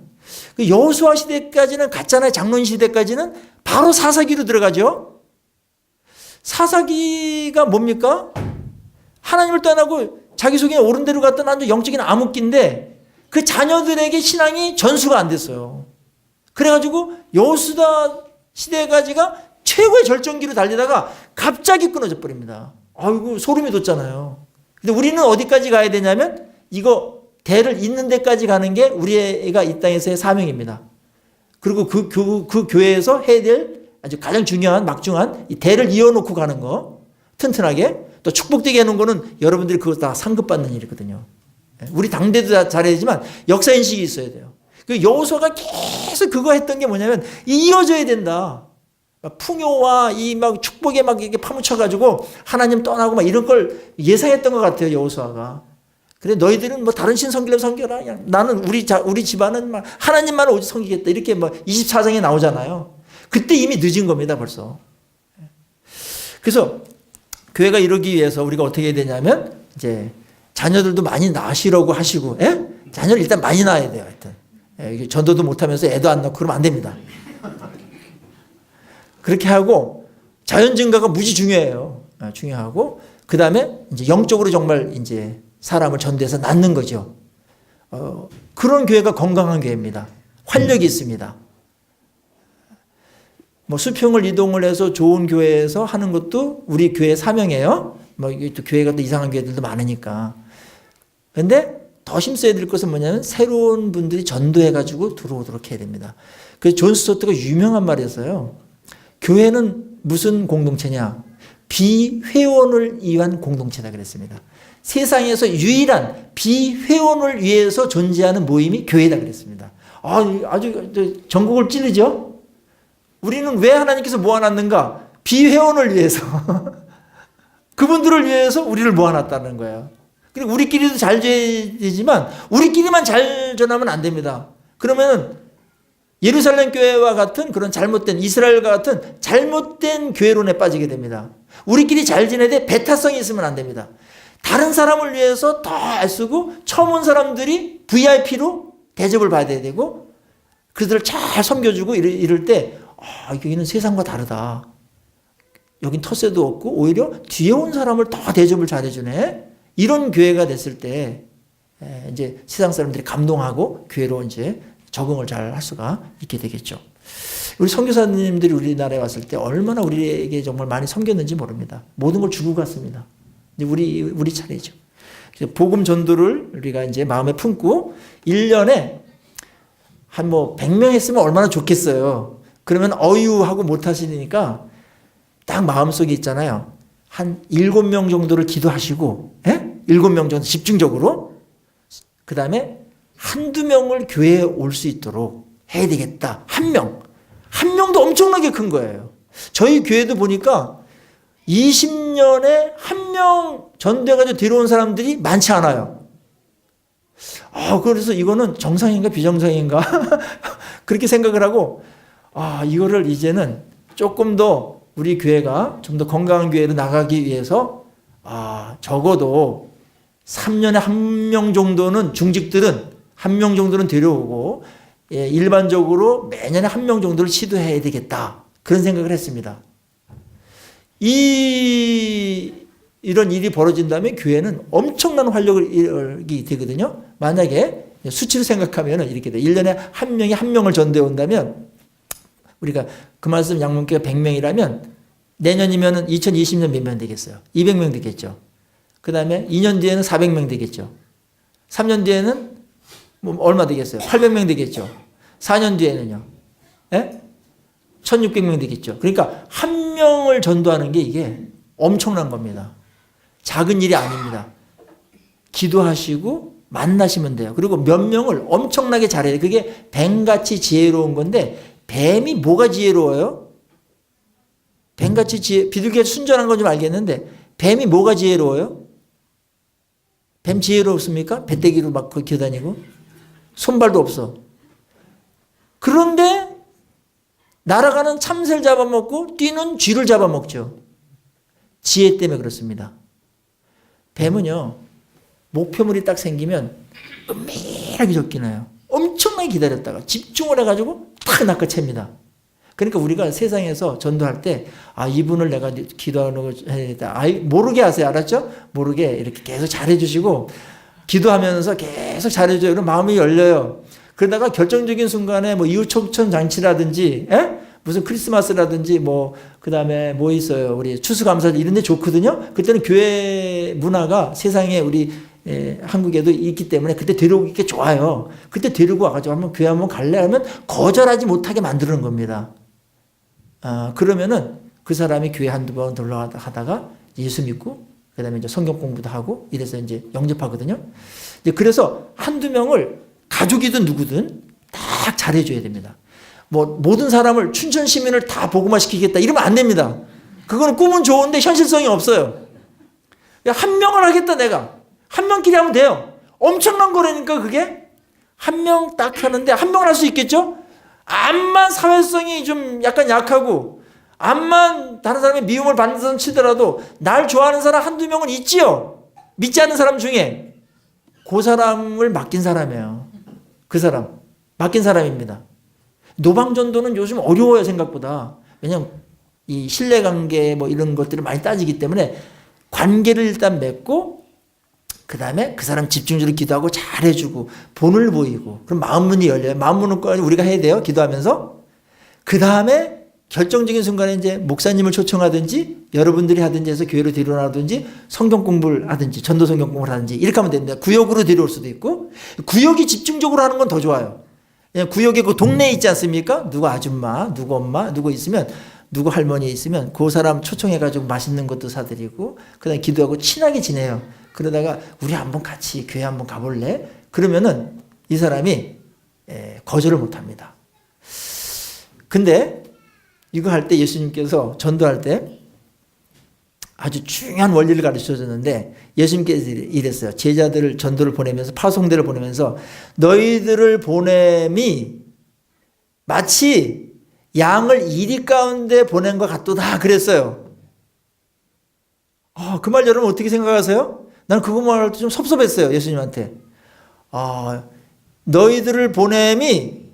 그 여호수아 시대까지는 갔잖아요. 장로인 시대까지는 바로 사사기로 들어가죠. 사사기가 뭡니까? 하나님을 떠나고 자기 속에 옳은 대로 갔던 아주 영적인 암흑기인데 그 자녀들에게 신앙이 전수가 안 됐어요. 그래가지고 여호수아 시대까지가 최고의 절정기로 달리다가 갑자기 끊어져 버립니다. 아이고 소름이 돋잖아요. 근데 우리는 어디까지 가야 되냐면 이거 대를 잇는 데까지 가는 게 우리가 이 땅에서의 사명입니다. 그리고 그 교회에서 해야 될 아주 가장 중요한 막중한 이 대를 이어놓고 가는 거 튼튼하게 또 축복되게 해놓은 거는 여러분들이 그거 다 상급받는 일이거든요. 우리 당대도 잘해야 되지만 역사인식이 있어야 돼요. 그 여호수아가 계속 그거 했던 게 뭐냐면 이어져야 된다. 풍요와 이 막 축복에 막 이렇게 파묻혀가지고 하나님 떠나고 막 이런 걸 예상했던 것 같아요. 여호수아가. 그래 너희들은 뭐 다른 신 섬기려면 섬겨라. 나는 우리 집안은 막 하나님만을 오직 섬기겠다. 이렇게 뭐 24장에 나오잖아요. 그때 이미 늦은 겁니다. 벌써. 그래서 교회가 이루기 위해서 우리가 어떻게 해야 되냐면 이제 자녀들도 많이 낳으시라고 하시고 자녀를 일단 많이 낳아야 돼요. 하여튼 전도도 못하면서 애도 안 낳고 그러면 안 됩니다. 그렇게 하고 자연 증가가 무지 중요해요. 중요하고 그 다음에 이제 영적으로 정말 이제 사람을 전도해서 낳는 거죠. 그런 교회가 건강한 교회입니다. 활력이 있습니다. 뭐 수평을 이동을 해서 좋은 교회에서 하는 것도 우리 교회 사명이에요. 뭐 이게 또 교회가 또 이상한 교회들도 많으니까. 근데 더 힘써야 될 것은 뭐냐면 새로운 분들이 전도해가지고 들어오도록 해야 됩니다. 그래서 존 스토트가 유명한 말이 있어요. 교회는 무슨 공동체냐? 비회원을 위한 공동체다 그랬습니다. 세상에서 유일한 비회원을 위해서 존재하는 모임이 교회다 그랬습니다. 아주 전국을 찌르죠? 우리는 왜 하나님께서 모아놨는가? 비회원을 위해서. 그분들을 위해서 우리를 모아놨다는 거예요. 그리고 우리끼리도 잘 되지만 우리끼리만 잘 전하면 안 됩니다. 그러면 예루살렘 교회와 같은 그런 잘못된 이스라엘과 같은 잘못된 교회론에 빠지게 됩니다. 우리끼리 잘 지내야 돼 배타성이 있으면 안 됩니다. 다른 사람을 위해서 더 애쓰고 처음 온 사람들이 VIP로 대접을 받아야 되고 그들을 잘 섬겨주고 이럴 때 여기는 세상과 다르다. 여긴 텃세도 없고 오히려 뒤에 온 사람을 더 대접을 잘해주네. 이런 교회가 됐을 때 이제 세상 사람들이 감동하고 교회로 이제 적응을 잘 할 수가 있게 되겠죠. 우리 선교사님들이 우리나라에 왔을 때 얼마나 우리에게 정말 많이 섬겼는지 모릅니다. 모든 걸 주고 갔습니다. 이제 우리 차례죠. 복음 전도를 우리가 이제 마음에 품고 1년에 한 100명 했으면 얼마나 좋겠어요. 그러면 어유하고 못 하시니까 딱 마음속에 있잖아요. 한 7명 정도를 기도하시고 7명 정도 집중적으로 그 다음에 한두 명을 교회에 올 수 있도록 해야 되겠다. 한 명도 엄청나게 큰 거예요. 저희 교회도 보니까 20년에 한 명 전도해가지고 들어온 사람들이 많지 않아요. 그래서 이거는 정상인가 비정상인가 그렇게 생각을 하고 이거를 이제는 조금 더 우리 교회가 좀 더 건강한 교회로 나가기 위해서 적어도 3년에 한 명 정도는 중직들은 한 명 정도는 데려오고 일반적으로 매년에 한 명 정도를 시도해야 되겠다. 그런 생각을 했습니다. 이런 일이 벌어진다면 교회는 엄청난 활력이 되거든요. 만약에 수치로 생각하면 이렇게 돼. 1년에 한 명이 한 명을 전도해 온다면 우리가 그 말씀 양문교가 100명이라면 내년이면 2020년 몇 명 되겠어요? 200명 되겠죠. 그 다음에 2년 뒤에는 400명 되겠죠. 3년 뒤에는 얼마 되겠어요? 800명 되겠죠. 4년 뒤에는요. 1600명 되겠죠. 그러니까 한 명을 전도하는 게 이게 엄청난 겁니다. 작은 일이 아닙니다. 기도하시고 만나시면 돼요. 그리고 몇 명을 엄청나게 잘해야 돼요. 그게 뱀같이 지혜로운 건데, 뱀이 뭐가 지혜로워요? 뱀같이 비둘기가 순전한 건 좀 알겠는데 뱀이 뭐가 지혜로워요? 뱀 지혜롭습니까? 배때기로 막 기어다니고 손발도 없어. 그런데 날아가는 참새를 잡아먹고 뛰는 쥐를 잡아먹죠. 지혜 때문에 그렇습니다. 뱀은요, 목표물이 딱 생기면 은밀하게 쫓기나요. 엄청나게 기다렸다가 집중을 해가지고 탁 낚아챕니다. 그러니까 우리가 세상에서 전도할 때, 아, 이분을 내가 기도하는 걸 해야겠다. 아, 모르게 하세요. 알았죠? 모르게 이렇게 계속 잘해주시고, 기도하면서 계속 잘해줘요. 그럼 마음이 열려요. 그러다가 결정적인 순간에 뭐 이웃총천 잔치라든지, 무슨 크리스마스라든지 그 다음에 뭐 있어요. 우리 추수감사절 이런 데 좋거든요. 그때는 교회 문화가 세상에 우리 한국에도 있기 때문에 그때 데려오기 게 좋아요. 그때 데리고 와가지고 한번 교회 한번 갈래 하면 거절하지 못하게 만드는 겁니다. 그러면은 그 사람이 교회 한두 번 돌아가다가 예수 믿고 그 다음에 이제 성경 공부도 하고 이래서 이제 영접하거든요. 그래서 한두 명을 가족이든 누구든 딱 잘해줘야 됩니다. 모든 사람을 춘천 시민을 다 복음화 시키겠다 이러면 안 됩니다. 그거는 꿈은 좋은데 현실성이 없어요. 한 명을 하겠다 내가. 한 명끼리 하면 돼요. 엄청난 거라니까 그게. 한 명 딱 하는데 한 명을 할 수 있겠죠? 암만 사회성이 좀 약간 약하고 암만 다른 사람의 미움을 받는 치더라도 날 좋아하는 사람 한두 명은 있지요. 믿지 않는 사람 중에. 그 사람을 맡긴 사람이에요. 그 사람. 맡긴 사람입니다. 노방전도는 요즘 어려워요 생각보다. 왜냐하면 이 신뢰관계 이런 것들을 많이 따지기 때문에 관계를 일단 맺고 그 다음에 그 사람 집중적으로 기도하고 잘해주고 본을 보이고 그럼 마음문이 열려요. 마음문은 우리가 해야 돼요. 기도하면서. 그 다음에 결정적인 순간에 이제 목사님을 초청하든지 여러분들이 하든지 해서 교회로 데려오든지 성경 공부를 하든지 전도 성경 공부를 하든지 이렇게 하면 됩니다. 구역으로 데려올 수도 있고 구역이 집중적으로 하는 건 더 좋아요. 구역에 그 동네에 있지 않습니까? 누구 아줌마, 누구 엄마, 누구 있으면 누구 할머니 있으면 그 사람 초청해가지고 맛있는 것도 사드리고 그 다음에 기도하고 친하게 지내요. 그러다가 우리 한번 같이 교회 한번 가볼래? 그러면은 이 사람이 거절을 못합니다. 근데 이거 할 때 예수님께서 전도할 때 아주 중요한 원리를 가르쳐 줬는데 예수님께서 이랬어요. 제자들을 전도를 보내면서 파송대를 보내면서 너희들을 보냄이 마치 양을 이리 가운데 보낸 것 같도다 그랬어요. 그 말 여러분 어떻게 생각하세요? 나는 그거 말할 때 좀 섭섭했어요. 예수님한테. 너희들을 보냄이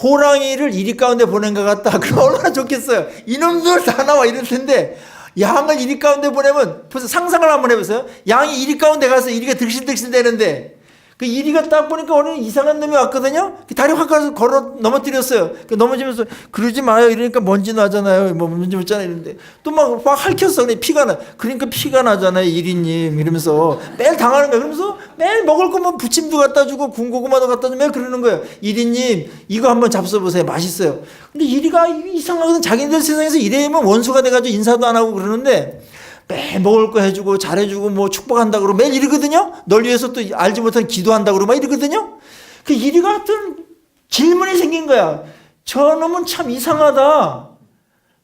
호랑이를 이리 가운데 보낸 것 같다. 그럼 얼마나 좋겠어요. 이놈들 다 나와 이럴 텐데 양을 이리 가운데 보내면 벌써 상상을 한번 해보세요. 양이 이리 가운데 가서 이리가 득실득실 되는데 그 이리가 딱 보니까 어느 이상한 놈이 왔거든요. 다리 확 가서 걸어 넘어뜨렸어요. 넘어지면서 그러지 마요 이러니까 먼지 나잖아요. 먼지 묻잖아요 이러는데 또 막 핥혔어. 피가 나. 그러니까 피가 나잖아요 이리님 이러면서 매일 당하는 거예요. 그러면서 매일 먹을 거면 부침도 갖다 주고 군고구마도 갖다 주고 매일 그러는 거예요. 이리님 이거 한번 잡숴보세요. 맛있어요. 근데 이리가 이상하거든. 자기들 세상에서 이래면 원수가 돼가지고 인사도 안 하고 그러는데 매일 먹을 거 해주고 잘해주고 축복한다 그러고 매일 이러거든요. 널 위해서 또 알지 못한 기도한다 그러고 막 이러거든요. 그 이리가 어떤 질문이 생긴 거야. 저놈은 참 이상하다.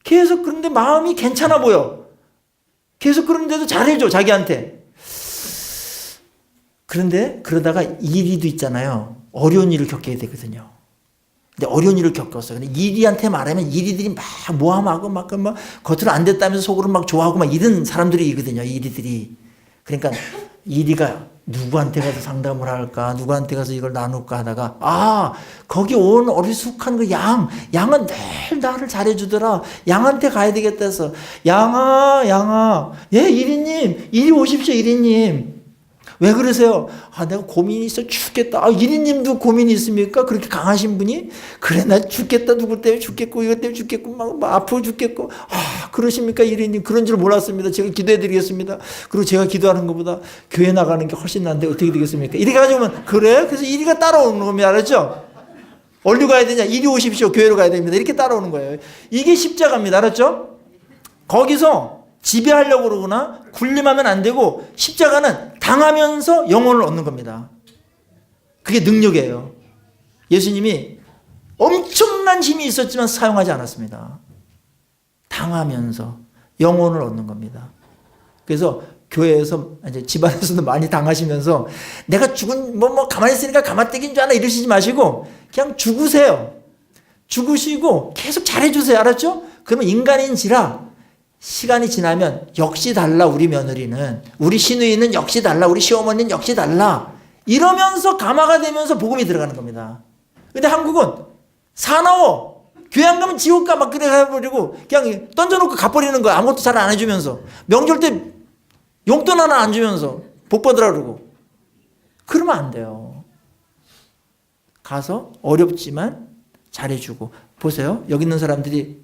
계속 그런데 마음이 괜찮아 보여. 계속 그런데도 잘해줘 자기한테. 그런데 그러다가 이리도 있잖아요. 어려운 일을 겪게 되거든요. 근데 어려운 일을 겪었어요. 근데 이리한테 말하면 이리들이 막 모함하고 막 겉으로 안 됐다면서 속으로 막 좋아하고 막 이런 사람들이 있거든요. 이리들이. 그러니까 이리가 누구한테 가서 상담을 할까? 누구한테 가서 이걸 나눌까 하다가 거기 온 어리숙한 그 양은 늘 나를 잘해주더라. 양한테 가야 되겠다 해서 양아 이리님 이리 오십시오 이리님. 왜 그러세요? 내가 고민이 있어 죽겠다. 이리님도 고민이 있습니까? 그렇게 강하신 분이? 그래 나 죽겠다. 누구 때문에 죽겠고 이것 때문에 죽겠고 막 아프고 죽겠고 그러십니까 이리님? 그런 줄 몰랐습니다. 제가 기도해 드리겠습니다. 그리고 제가 기도하는 것보다 교회 나가는 게 훨씬 난데 어떻게 되겠습니까? 이렇게 가지고 그래? 그래서 이리가 따라오는 겁니다. 알았죠? 어디로 가야 되냐? 이리 오십시오. 교회로 가야 됩니다. 이렇게 따라오는 거예요. 이게 십자가입니다. 알았죠? 거기서 지배하려고 그러거나 군림하면 안 되고 십자가는 당하면서 영혼을 얻는 겁니다. 그게 능력이에요. 예수님이 엄청난 힘이 있었지만 사용하지 않았습니다. 당하면서 영혼을 얻는 겁니다. 그래서 교회에서 이제 집안에서도 많이 당하시면서 내가 죽은 가만히 있으니까 가마떼기인 줄 아나 이러시지 마시고 그냥 죽으세요. 죽으시고 계속 잘해주세요. 알았죠? 그러면 인간인지라 시간이 지나면 역시 달라 우리 며느리는, 우리 시누이는 역시 달라, 우리 시어머니는 역시 달라 이러면서 감화가 되면서 복음이 들어가는 겁니다. 근데 한국은 사나워. 교회 안 가면 지옥 가 막 그래 해버리고 그냥 던져놓고 가버리는 거야. 아무것도 잘 안 해주면서. 명절 때 용돈 하나 안 주면서 복 받으라 그러고. 그러면 안 돼요. 가서 어렵지만 잘해주고. 보세요. 여기 있는 사람들이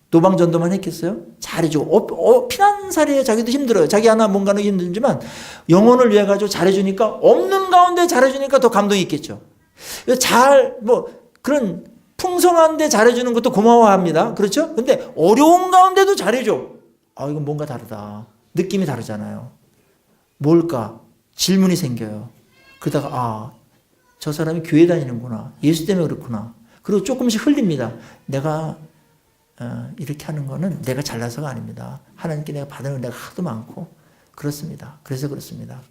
노방전도만 했겠어요? 잘해주고. 피난살이에요. 자기도 힘들어요. 자기 하나 뭔가는 힘들지만 영혼을 위해 가지고 잘해주니까, 없는 가운데 잘해주니까 더 감동이 있겠죠. 그런 풍성한데 잘해주는 것도 고마워합니다. 그렇죠? 근데 어려운 가운데도 잘해줘. 이건 뭔가 다르다. 느낌이 다르잖아요. 뭘까? 질문이 생겨요. 그러다가 저 사람이 교회 다니는구나. 예수 때문에 그렇구나. 그리고 조금씩 흘립니다. 내가 이렇게 하는 거는 내가 잘나서가 아닙니다. 하나님께 내가 받은 은혜가 하도 많고 그렇습니다. 그래서 그렇습니다.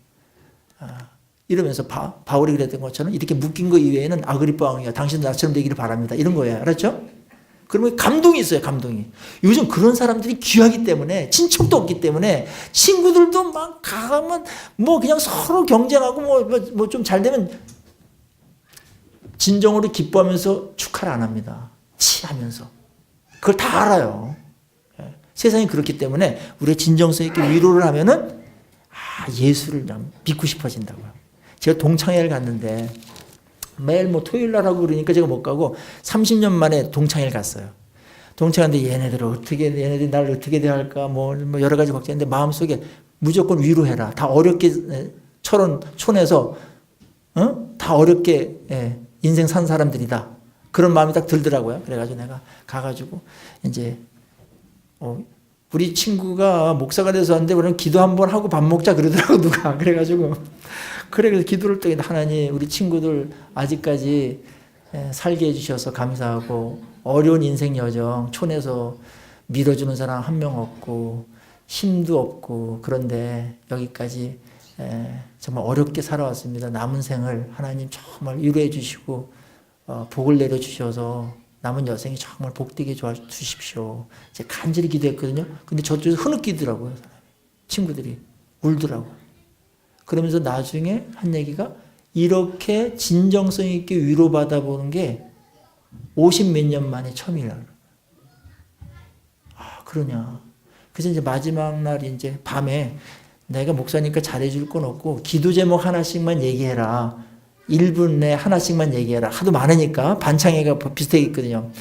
이러면서 바울이 그랬던 것처럼 이렇게 묶인 거 이외에는 아그리빠 왕이야. 당신도 나처럼 되기를 바랍니다. 이런 거예요. 알았죠? 그러면 감동이 있어요. 감동이. 요즘 그런 사람들이 귀하기 때문에, 친척도 없기 때문에 친구들도 막 가면 그냥 서로 경쟁하고 좀 잘 되면 진정으로 기뻐하면서 축하를 안 합니다. 치하면서. 그걸 다 알아요. 세상이 그렇기 때문에 우리가 진정성 있게 위로를 하면은 예수를 믿고 싶어진다고요. 제가 동창회를 갔는데 매일 토요일 날 하고 그러니까 제가 못 가고 30년 만에 동창회를 갔어요. 동창회인데 얘네들이 나를 어떻게 대할까 여러 가지 걱정했는데 마음속에 무조건 위로해라. 다 어렵게 촌에서 다 어렵게 인생 산 사람들이다. 그런 마음이 딱 들더라고요. 그래가지고 내가 가가지고 이제 우리 친구가 목사가 돼서 왔는데 그럼 기도 한번 하고 밥 먹자 그러더라고 누가. 그래가지고 그래서 기도를 또 하나님 우리 친구들 아직까지 살게 해주셔서 감사하고, 어려운 인생 여정 촌에서 밀어주는 사람 한 명 없고 힘도 없고 그런데 여기까지 정말 어렵게 살아왔습니다. 남은 생을 하나님 정말 위로해 주시고 복을 내려주셔서 남은 여생이 정말 복되게 주십시오. 제가 간절히 기도했거든요. 근데 저쪽에서 흐느끼더라고요. 친구들이 울더라고요. 그러면서 나중에 한 얘기가, 이렇게 진정성 있게 위로받아 보는 게 50몇 년 만에 처음이라고. 그러냐. 그래서 이제 마지막 날 이제 밤에 내가 목사니까 잘해줄 건 없고 기도 제목 하나씩만 얘기해라. 1분 내 하나씩만 얘기해라. 하도 많으니까 반창회가 비슷하겠거든요.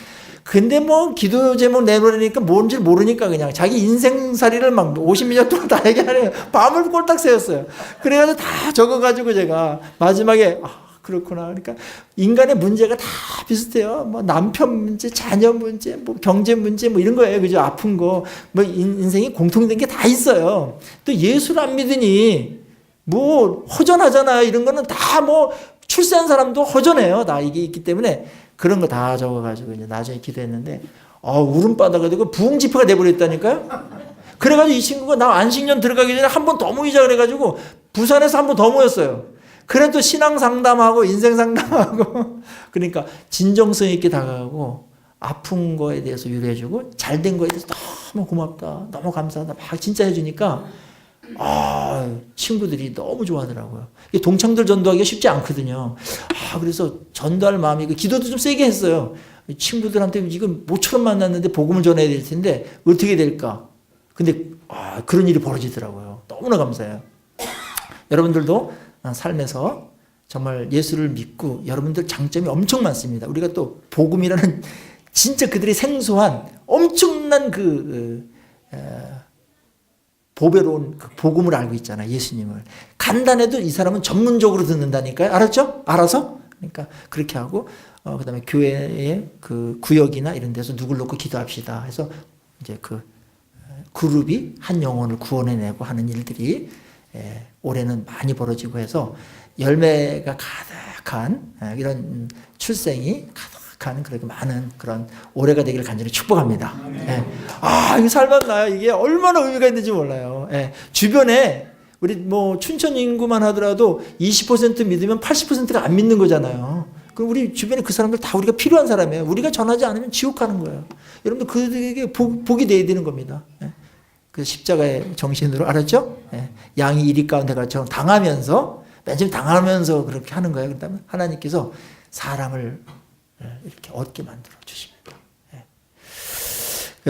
근데 기도 제목 내놓으니까 뭔지 모르니까 그냥 자기 인생살이를 막 50몇 년 동안 다 얘기하네요. 밤을 꼴딱 새웠어요. 그래가지고 다 적어가지고 제가 마지막에 그렇구나. 그러니까 인간의 문제가 다 비슷해요. 남편 문제, 자녀 문제, 경제 문제 이런 거예요. 그죠? 아픈 거. 인생이 공통된 게 다 있어요. 또 예수를 안 믿으니 허전하잖아요. 이런 거는 다 출세한 사람도 허전해요. 다 이게 있기 때문에 그런 거 다 적어가지고 이제 나중에 기도했는데 울음바다가 되고 부흥지표가 돼버렸다니까요. 그래가지고 이 친구가 나 안식년 들어가기 전에 한 번 더 모이자 그래가지고 부산에서 한 번 더 모였어요. 그래 또 신앙 상담하고 인생 상담하고 그러니까 진정성 있게 다가가고 아픈 거에 대해서 위로해주고 잘된 거에 대해서 너무 고맙다, 너무 감사하다 막 진짜 해주니까 친구들이 너무 좋아하더라고요. 동창들 전도하기가 쉽지 않거든요. 그래서 전도할 마음이, 기도도 좀 세게 했어요. 친구들한테 지금 모처럼 만났는데 복음을 전해야 될 텐데 어떻게 될까? 근데 그런 일이 벌어지더라고요. 너무나 감사해요. 여러분들도 삶에서 정말 예수를 믿고 여러분들 장점이 엄청 많습니다. 우리가 또 복음이라는 진짜 그들이 생소한 엄청난 보배로운 복음을 알고 있잖아요. 예수님을. 간단해도 이 사람은 전문적으로 듣는다니까요. 알았죠? 알아서? 그러니까 그렇게 하고 그다음에 교회의 그 구역이나 이런 데서 누굴 놓고 기도합시다 해서 이제 그 그룹이 한 영혼을 구원해내고 하는 일들이 올해는 많이 벌어지고 해서 열매가 가득한 이런 출생이 가득한 그렇게 많은 그런 올해가 되기를 간절히 축복합니다. 이거 살만나요. 이게 얼마나 의미가 있는지 몰라요. 주변에 우리 뭐 춘천 인구만 하더라도 20% 믿으면 80%가 안 믿는 거잖아요. 그럼 우리 주변에 그 사람들 다 우리가 필요한 사람이에요. 우리가 전하지 않으면 지옥 가는 거예요. 여러분들 그들에게 복이 돼야 되는 겁니다. 그 십자가의 정신으로 알았죠? 양이 이리 가운데 가처럼 당하면서 맨 처음 당하면서 그렇게 하는 거예요. 그다음에 하나님께서 사람을 이렇게 얻게 만들어 주십니다.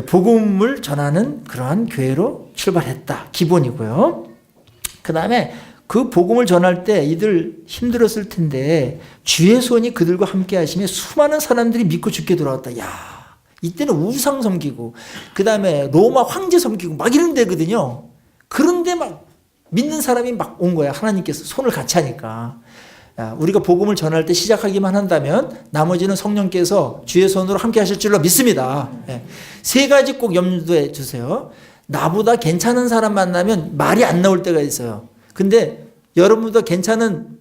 복음을 전하는 그러한 교회로 출발했다. 기본이고요. 그 다음에 그 복음을 전할 때 이들 힘들었을 텐데 주의 손이 그들과 함께 하시며 수많은 사람들이 믿고 죽게 돌아왔다. 야, 이때는 우상 섬기고 그 다음에 로마 황제 섬기고 막 이런 데거든요. 그런데 막 믿는 사람이 막 온 거야. 하나님께서 손을 같이 하니까. 우리가 복음을 전할 때 시작하기만 한다면 나머지는 성령께서 주의 손으로 함께 하실 줄로 믿습니다. 세 가지 꼭 염두에 주세요. 나보다 괜찮은 사람 만나면 말이 안 나올 때가 있어요. 근데 여러분보다 괜찮은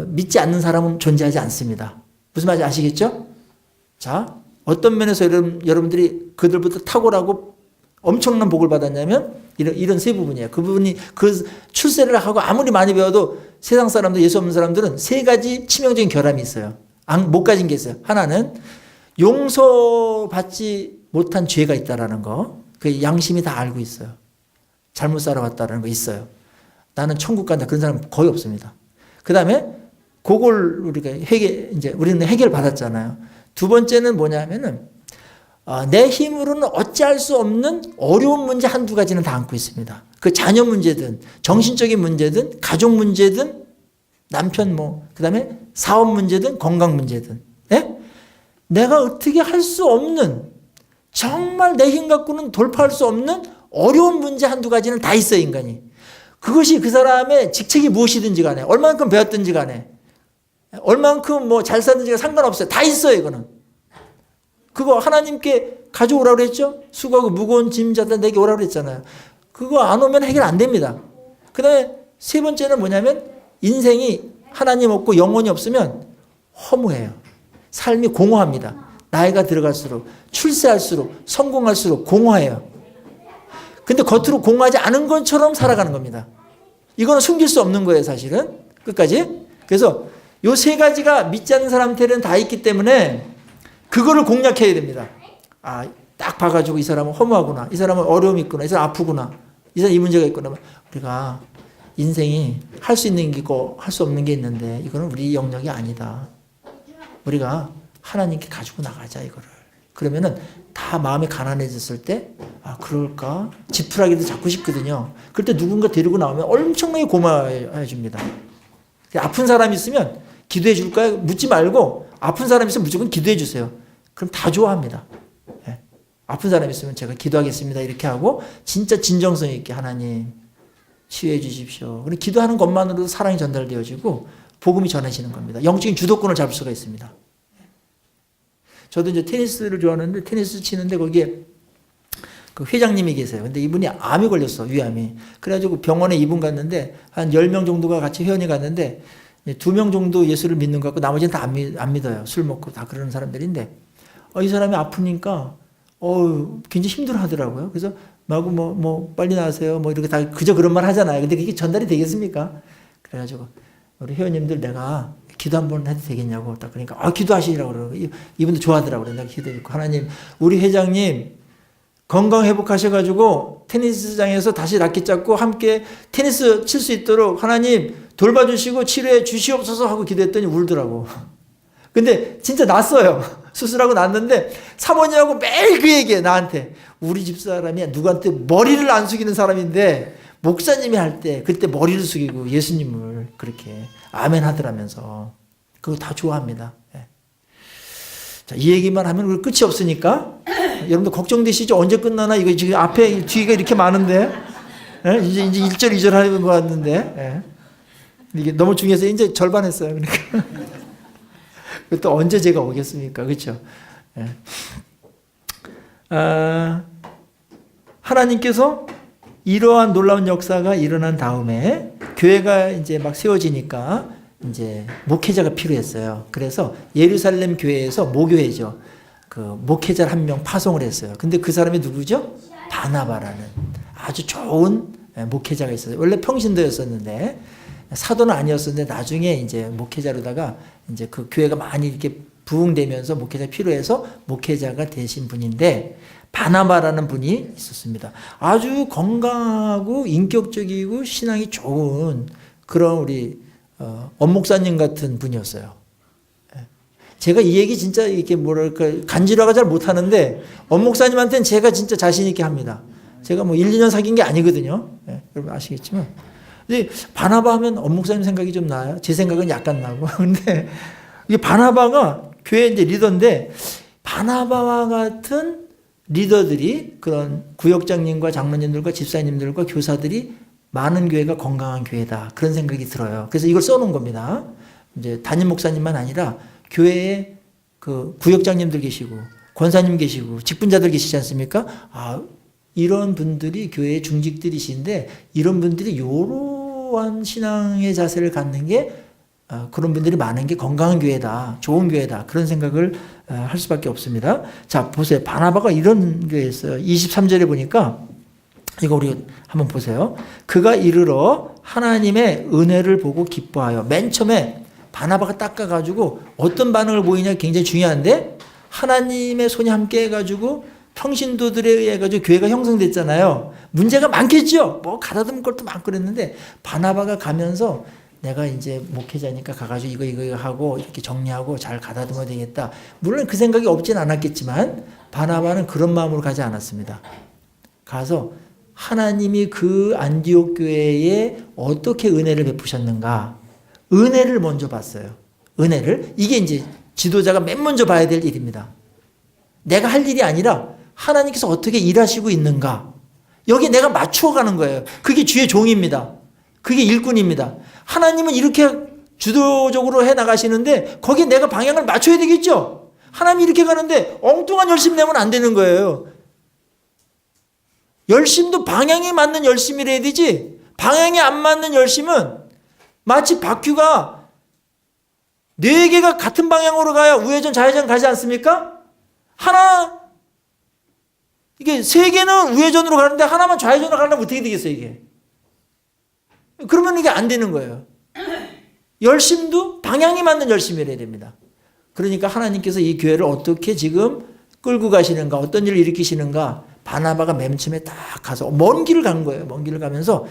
믿지 않는 사람은 존재하지 않습니다. 무슨 말인지 아시겠죠? 자, 어떤 면에서 여러분들이 그들보다 탁월하고 엄청난 복을 받았냐면 이런 세 부분이에요. 그 부분이 그 출세를 하고 아무리 많이 배워도 세상 사람들, 예수 없는 사람들은 세 가지 치명적인 결함이 있어요. 못 가진 게 있어요. 하나는 용서받지 못한 죄가 있다라는 거. 그 양심이 다 알고 있어요. 잘못 살아왔다라는 거 있어요. 나는 천국 간다. 그런 사람 거의 없습니다. 그 다음에 그걸 우리가 우리는 해결 받았잖아요. 두 번째는 뭐냐면은 내 힘으로는 어찌할 수 없는 어려운 문제 한두 가지는 다 안고 있습니다. 그 자녀 문제든 정신적인 문제든 가족 문제든 남편 그 다음에 사업 문제든 건강 문제든 내가 어떻게 할 수 없는 정말 내 힘 갖고는 돌파할 수 없는 어려운 문제 한두 가지는 다 있어요. 인간이. 그것이 그 사람의 직책이 무엇이든지 간에 얼만큼 배웠든지 간에 얼만큼 잘 사든지가 상관없어요. 다 있어요. 이거는. 그거 하나님께 가져오라고 그랬죠? 수고하고 무거운 짐자들 내게 오라고 그랬잖아요. 그거 안 오면 해결 안 됩니다. 그 다음에 세 번째는 뭐냐면 인생이 하나님 없고 영혼이 없으면 허무해요. 삶이 공허합니다. 나이가 들어갈수록 출세할수록 성공할수록 공허해요. 근데 겉으로 공허하지 않은 것처럼 살아가는 겁니다. 이거는 숨길 수 없는 거예요. 사실은 끝까지. 그래서 요 세 가지가 믿지 않는 사람한테는 다 있기 때문에 그거를 공략해야 됩니다. 딱 봐가지고 이 사람은 허무하구나. 이 사람은 어려움이 있구나. 이 사람 아프구나. 이 사람 이 문제가 있구나. 우리가 인생이 할 수 있는 게 있고 할 수 없는 게 있는데 이거는 우리 영역이 아니다. 우리가 하나님께 가지고 나가자 이거를. 그러면은 다 마음이 가난해졌을 때 그럴까? 지푸라기도 잡고 싶거든요. 그럴 때 누군가 데리고 나오면 엄청나게 고마워해 줍니다. 아픈 사람이 있으면 기도해 줄까요? 묻지 말고 아픈 사람이 있으면 무조건 기도해 주세요. 그럼 다 좋아합니다. 아픈 사람이 있으면 제가 기도하겠습니다. 이렇게 하고 진짜 진정성 있게 하나님 치유해 주십시오. 그리고 기도하는 것만으로도 사랑이 전달되어지고 복음이 전해지는 겁니다. 영적인 주도권을 잡을 수가 있습니다. 저도 이제 테니스를 좋아하는데 테니스 치는데 거기에 그 회장님이 계세요. 근데 이분이 암이 걸렸어, 위암이. 그래가지고 병원에 이분 갔는데 한 10명 정도가 같이 회원이 갔는데 2명 정도 예수를 믿는 것 같고 나머지는 다 안 믿어요. 술 먹고 다 그러는 사람들인데 이 사람이 아프니까 굉장히 힘들어 하더라고요. 그래서 마구 빨리 나으세요. 이렇게 다 그저 그런 말 하잖아요. 근데 그게 전달이 되겠습니까? 그래가지고 우리 회원님들 내가 기도 한번 해도 되겠냐고 딱 그러니까 기도하시라고 그러고 이분도 좋아하더라고요. 내가 기도했고 하나님 우리 회장님 건강 회복하셔가지고 테니스장에서 다시 라켓 잡고 함께 테니스 칠 수 있도록 하나님 돌봐주시고 치료해 주시옵소서 하고 기도했더니 울더라고. 근데 진짜 났어요. 수술하고 났는데 사모님하고 매일 그 얘기해 나한테. 우리 집사람이 누구한테 머리를 안 숙이는 사람인데 목사님이 할 때 그때 머리를 숙이고 예수님을 그렇게 아멘 하더라면서 그거 다 좋아합니다. 자, 이 얘기만 하면 끝이 없으니까 여러분들 걱정되시죠? 언제 끝나나? 이거 지금 앞에 뒤가 이렇게 많은데 이제 1절 2절 하는 것 같는데 이게 너무 중요해서 이제 절반 했어요. 그러니까 또 언제 제가 오겠습니까? 그렇죠? 예. 하나님께서 이러한 놀라운 역사가 일어난 다음에 교회가 이제 막 세워지니까 이제 목회자가 필요했어요. 그래서 예루살렘 교회에서 모교회죠. 그 목회자를 한 명 파송을 했어요. 근데 그 사람이 누구죠? 바나바라는 아주 좋은 목회자가 있었어요. 원래 평신도였었는데 사도는 아니었었는데 나중에 이제 목회자로다가 이제 그 교회가 많이 이렇게 부흥되면서 목회자 필요해서 목회자가 되신 분인데 바나바라는 분이 있었습니다. 아주 건강하고 인격적이고 신앙이 좋은 그런 우리 엄목사님 같은 분이었어요. 제가 이 얘기 진짜 이렇게 뭐랄까 간지러가 잘 못하는데 엄목사님한테는 제가 진짜 자신 있게 합니다. 제가 뭐 1, 2년 사귄 게 아니거든요. 여러분 아시겠지만. 근데 바나바 하면 엄목사님 생각이 좀 나요. 제 생각은 약간 나고. 근데 이게 바나바가 교회 이제 리더인데 바나바와 같은 리더들이 그런 구역장님과 장로님들과 집사님들과 교사들이 많은 교회가 건강한 교회다. 그런 생각이 들어요. 그래서 이걸 써놓은 겁니다. 이제 담임 목사님만 아니라 교회에 그 구역장님들 계시고 권사님 계시고 직분자들 계시지 않습니까? 이런 분들이 교회의 중직들이신데 이런 분들이 이러한 신앙의 자세를 갖는 게 그런 분들이 많은 게 건강한 교회다. 좋은 교회다. 그런 생각을 할 수밖에 없습니다. 자, 보세요. 바나바가 이런 게 있어요. 23절에 보니까 이거 우리 한번 보세요. 그가 이르러 하나님의 은혜를 보고 기뻐하여 맨 처음에 바나바가 닦아가지고 어떤 반응을 보이냐 굉장히 중요한데 하나님의 손이 함께 해가지고 평신도들에 의해 가지고 교회가 형성됐잖아요. 문제가 많겠죠. 뭐 가다듬을 것도 많고 그랬는데 바나바가 가면서 내가 이제 목회자니까 가가지고 이거 하고 이렇게 정리하고 잘 가다듬어야 되겠다. 물론 그 생각이 없진 않았겠지만 바나바는 그런 마음으로 가지 않았습니다. 가서 하나님이 그 안디옥 교회에 어떻게 은혜를 베푸셨는가. 은혜를 먼저 봤어요. 은혜를. 이게 이제 지도자가 맨 먼저 봐야 될 일입니다. 내가 할 일이 아니라 하나님께서 어떻게 일하시고 있는가. 여기 내가 맞추어 가는 거예요. 그게 주의 종입니다. 그게 일꾼입니다. 하나님은 이렇게 주도적으로 해 나가시는데 거기에 내가 방향을 맞춰야 되겠죠. 하나님이 이렇게 가는데 엉뚱한 열심 내면 안 되는 거예요. 열심도 방향에 맞는 열심이라 해야 되지. 방향에 안 맞는 열심은 마치 바퀴가 4개가 같은 방향으로 가야 우회전 좌회전 가지 않습니까? 이게 3개는 우회전으로 가는데 하나만 좌회전으로 가려면 어떻게 되겠어요, 이게? 그러면 이게 안 되는 거예요. 열심도 방향이 맞는 열심이어야 됩니다. 그러니까 하나님께서 이 교회를 어떻게 지금 끌고 가시는가, 어떤 일을 일으키시는가, 바나바가 맨 처음에 딱 가서 먼 길을 간 거예요. 먼 길을 가면서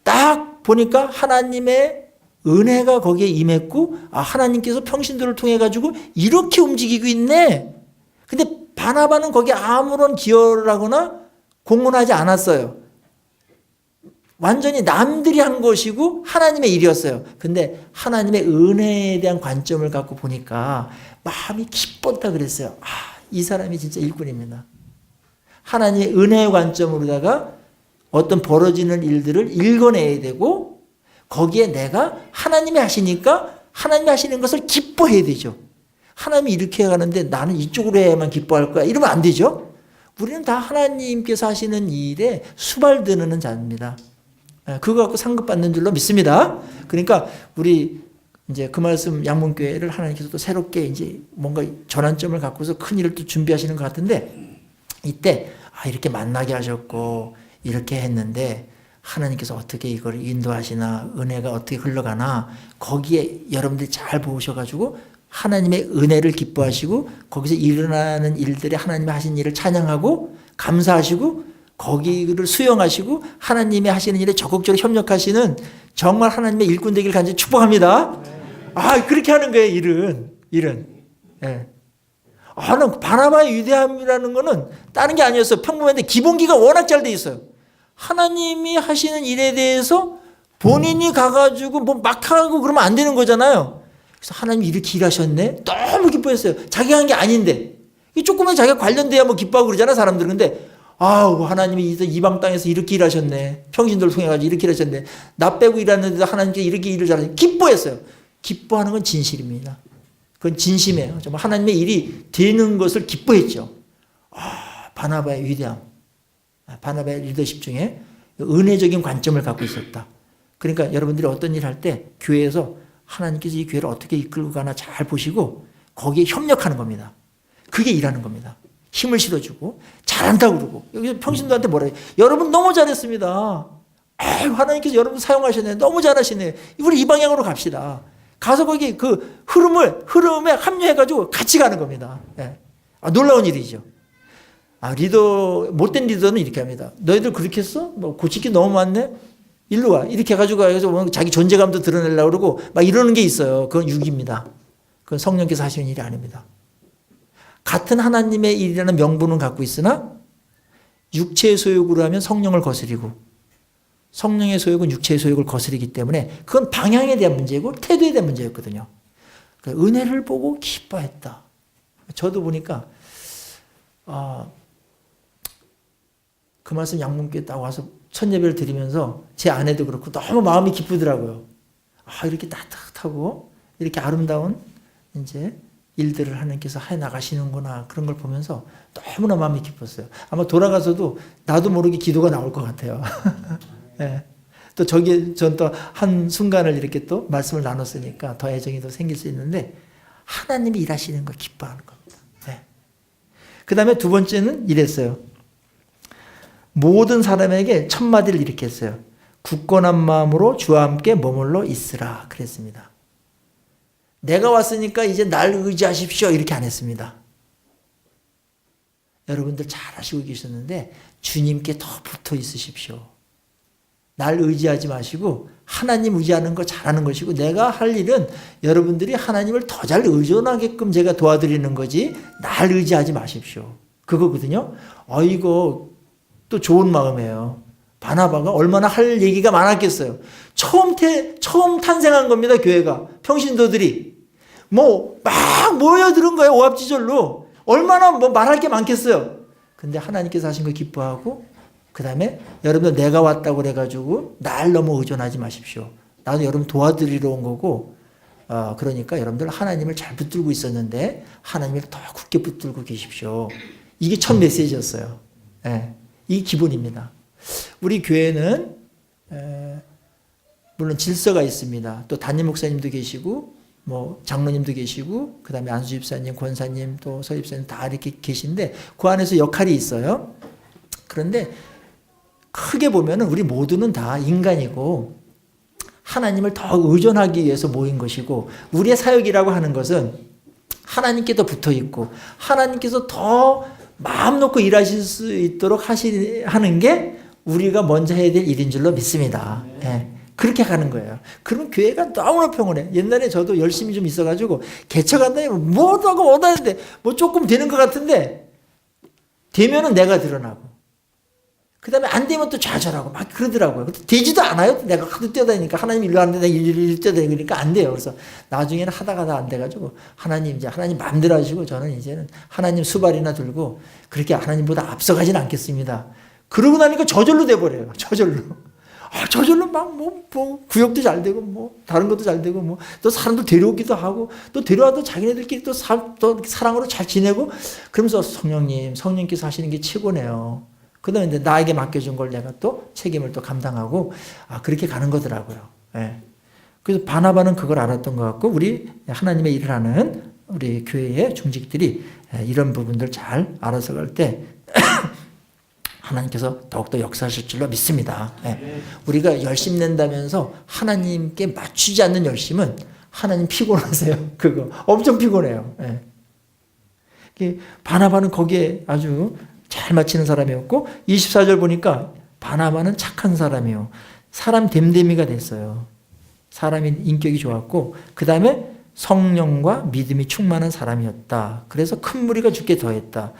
딱 보니까 하나님의 은혜가 거기에 임했고, 하나님께서 평신도를 통해 가지고 이렇게 움직이고 있네. 근데 바나바는 거기에 아무런 기여를 하거나 공헌하지 않았어요. 완전히 남들이 한 것이고 하나님의 일이었어요. 근데 하나님의 은혜에 대한 관점을 갖고 보니까 마음이 기뻤다 그랬어요. 이 사람이 진짜 일꾼입니다. 하나님의 은혜의 관점으로다가 어떤 벌어지는 일들을 읽어내야 되고 거기에 내가 하나님이 하시니까 하나님이 하시는 것을 기뻐해야 되죠. 하나님이 이렇게 가는데 나는 이쪽으로 해야만 기뻐할 거야. 이러면 안 되죠. 우리는 다 하나님께서 하시는 일에 수발드는 자입니다. 그거 갖고 상급받는 줄로 믿습니다. 그러니까 우리 이제 그 말씀 양문교회를 하나님께서 또 새롭게 이제 뭔가 전환점을 갖고서 큰 일을 또 준비하시는 것 같은데 이때 이렇게 만나게 하셨고 이렇게 했는데 하나님께서 어떻게 이걸 인도하시나 은혜가 어떻게 흘러가나 거기에 여러분들이 잘 보셔가지고 하나님의 은혜를 기뻐하시고 거기서 일어나는 일들이 하나님이 하신 일을 찬양하고 감사하시고 거기를 수용하시고 하나님이 하시는 일에 적극적으로 협력하시는 정말 하나님의 일꾼 되기를 간절히 축복합니다. 그렇게 하는 거예요, 일은. 예. 바나바의 위대함이라는 거는 다른 게 아니었어요. 평범한데 기본기가 워낙 잘 돼 있어요. 하나님이 하시는 일에 대해서 본인이 가가지고 뭐 막 하고 그러면 안 되는 거잖아요. 그래서 하나님이 이렇게 일하셨네? 너무 기뻐했어요. 자기가 한 게 아닌데. 조금만 자기가 관련돼야 뭐 기뻐하고 그러잖아, 사람들은. 근데 하나님이 이방 땅에서 이렇게 일하셨네. 평신도를 통해가지고 이렇게 일하셨네. 나 빼고 일하는데도 하나님께 이렇게 일을 잘하셨네. 기뻐했어요. 기뻐하는 건 진실입니다. 그건 진심이에요. 정말 하나님의 일이 되는 것을 기뻐했죠. 바나바의 위대함, 바나바의 리더십 중에 은혜적인 관점을 갖고 있었다. 그러니까 여러분들이 어떤 일 할 때 교회에서 하나님께서 이 교회를 어떻게 이끌고 가나 잘 보시고 거기에 협력하는 겁니다. 그게 일하는 겁니다. 힘을 실어주고 잘한다고 그러고 여기 평신도한테 뭐라 해요? 여러분 너무 잘했습니다. 하나님께서 여러분 사용하셨네. 너무 잘하시네. 우리 이 방향으로 갑시다. 가서 거기 그 흐름에 합류해가지고 같이 가는 겁니다. 예. 놀라운 일이죠. 못된 리더는 이렇게 합니다. 너희들 그렇게 했어? 뭐 고칠 게 너무 많네? 일로 와. 이렇게 해가지고 자기 존재감도 드러내려고 그러고 막 이러는 게 있어요. 그건 육입니다. 그건 성령께서 하시는 일이 아닙니다. 같은 하나님의 일이라는 명분은 갖고 있으나 육체의 소욕으로 하면 성령을 거스리고 성령의 소욕은 육체의 소욕을 거스리기 때문에 그건 방향에 대한 문제고 태도에 대한 문제였거든요. 그러니까 은혜를 보고 기뻐했다. 저도 보니까 그 말씀 양문교에 딱 와서 첫 예배를 드리면서 제 아내도 그렇고 너무 마음이 기쁘더라고요. 이렇게 따뜻하고 이렇게 아름다운 이제 일들을 하나님께서 해 나가시는구나 그런 걸 보면서 너무나 마음이 기뻤어요. 아마 돌아가서도 나도 모르게 기도가 나올 것 같아요. 네. 또 전 또 한 순간을 이렇게 또 말씀을 나눴으니까 더 애정이 더 생길 수 있는데 하나님이 일하시는 걸 기뻐하는 겁니다. 네. 그 다음에 두 번째는 이랬어요. 모든 사람에게 첫 마디를 이렇게 했어요. 굳건한 마음으로 주와 함께 머물러 있으라 그랬습니다. 내가 왔으니까 이제 날 의지하십시오 이렇게 안 했습니다. 여러분들 잘 아시고 계셨는데 주님께 더 붙어 있으십시오. 날 의지하지 마시고 하나님 의지하는 거 잘하는 것이고 내가 할 일은 여러분들이 하나님을 더 잘 의존하게끔 제가 도와드리는 거지 날 의지하지 마십시오. 그거거든요. 이거 또 좋은 마음이에요. 바나바가 얼마나 할 얘기가 많았겠어요. 처음 탄생한 겁니다. 교회가. 평신도들이. 막 모여드는 거예요. 오합지졸로. 얼마나 말할 게 많겠어요. 근데 하나님께서 하신 거 기뻐하고 그 다음에 여러분들 내가 왔다고 그래가지고 날 너무 의존하지 마십시오. 나도 여러분 도와드리러 온 거고 그러니까 여러분들 하나님을 잘 붙들고 있었는데 하나님을 더 굳게 붙들고 계십시오. 이게 첫 메시지였어요. 네. 이 기본입니다. 우리 교회는 물론 질서가 있습니다. 또 담임 목사님도 계시고 장로님도 계시고 그 다음에 안수 집사님, 권사님, 또 서집사님 다 이렇게 계신데 그 안에서 역할이 있어요. 그런데 크게 보면은 우리 모두는 다 인간이고 하나님을 더 의존하기 위해서 모인 것이고 우리의 사역이라고 하는 것은 하나님께 더 붙어 있고 하나님께서 더 마음 놓고 일하실 수 있도록 하는 게 우리가 먼저 해야 될 일인 줄로 믿습니다. 네. 그렇게 가는 거예요. 그러면 교회가 너무나 평온해. 옛날에 저도 열심히 좀 있어가지고 개척한다니 뭐하고 못하는데 조금 되는 것 같은데 되면은 내가 드러나고 그 다음에 안 되면 또 좌절하고 막 그러더라고요. 되지도 않아요. 내가 하도 뛰어다니니까 하나님 일로 하는데 내가 일로 뛰어다니니까 안 돼요. 그래서 나중에는 하다가 안 돼가지고 하나님 마음대로 하시고 저는 이제는 하나님 수발이나 들고 그렇게 하나님보다 앞서가진 않겠습니다. 그러고 나니까 저절로 돼버려요. 저절로 막 구역도 잘 되고 다른 것도 잘 되고 또 사람도 데려오기도 하고 또 데려와도 자기네들끼리 또 사랑으로 잘 지내고 그러면서 성령님께서 하시는 게 최고네요. 그 다음에 나에게 맡겨준 걸 내가 또 책임을 또 감당하고 그렇게 가는 거더라고요. 예. 그래서 바나바는 그걸 알았던 것 같고 우리 하나님의 일을 하는 우리 교회의 중직들이 이런 부분들 잘 알아서 갈 때 하나님께서 더욱더 역사하실 줄로 믿습니다. 예. 우리가 열심 낸다면서 하나님께 맞추지 않는 열심은 하나님 피곤하세요. 그거 엄청 피곤해요. 예. 바나바는 거기에 아주 잘 맞히는 사람이었고 24절 보니까 바나바는 착한 사람이요. 사람 됨됨이가 됐어요. 사람이 인격이 좋았고 그 다음에 성령과 믿음이 충만한 사람이었다. 그래서 큰 무리가 죽게 더했다.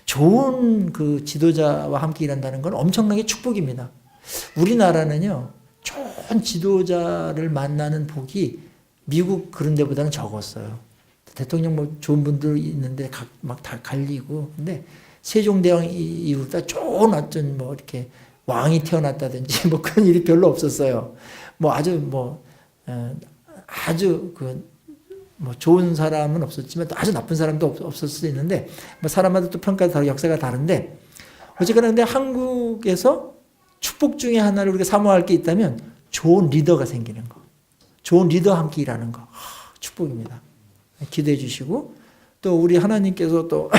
좋은 그 지도자와 함께 일한다는 건 엄청나게 축복입니다. 우리나라는요. 좋은 지도자를 만나는 복이 미국 그런 데보다는 적었어요. 대통령 좋은 분들 있는데 막 다 갈리고 근데 세종대왕 이후다 좋은 어떤 이렇게 왕이 태어났다든지 그런 일이 별로 없었어요. 아주 뭐 좋은 사람은 없었지만 또 아주 나쁜 사람도 없었을 수 있는데 뭐 사람마다 또 평가가 다르고 역사가 다른데 어쨌거나 근데 한국에서 축복 중에 하나를 우리가 사모할 게 있다면 좋은 리더가 생기는 거. 좋은 리더와 함께 일하는 거. 축복입니다. 기도해 주시고 또 우리 하나님께서 또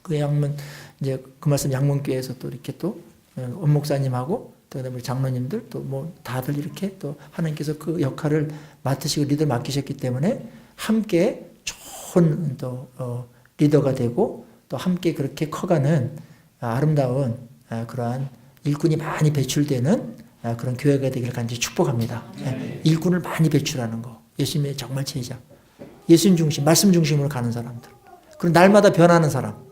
그 양문 이제 그 말씀 양문교회에서 또 이렇게 또 원목사님하고 또 우리 장로님들 또 뭐 다들 이렇게 또 하나님께서 그 역할을 맡으시고 리더 맡기셨기 때문에 함께 좋은 또 리더가 되고 또 함께 그렇게 커가는 아름다운 그러한 일꾼이 많이 배출되는 그런 교회가 되기를 간절히 축복합니다. 일꾼을 많이 배출하는 거. 예수님의 정말 제자. 예수님 중심, 말씀 중심으로 가는 사람들. 그리고 날마다 변하는 사람.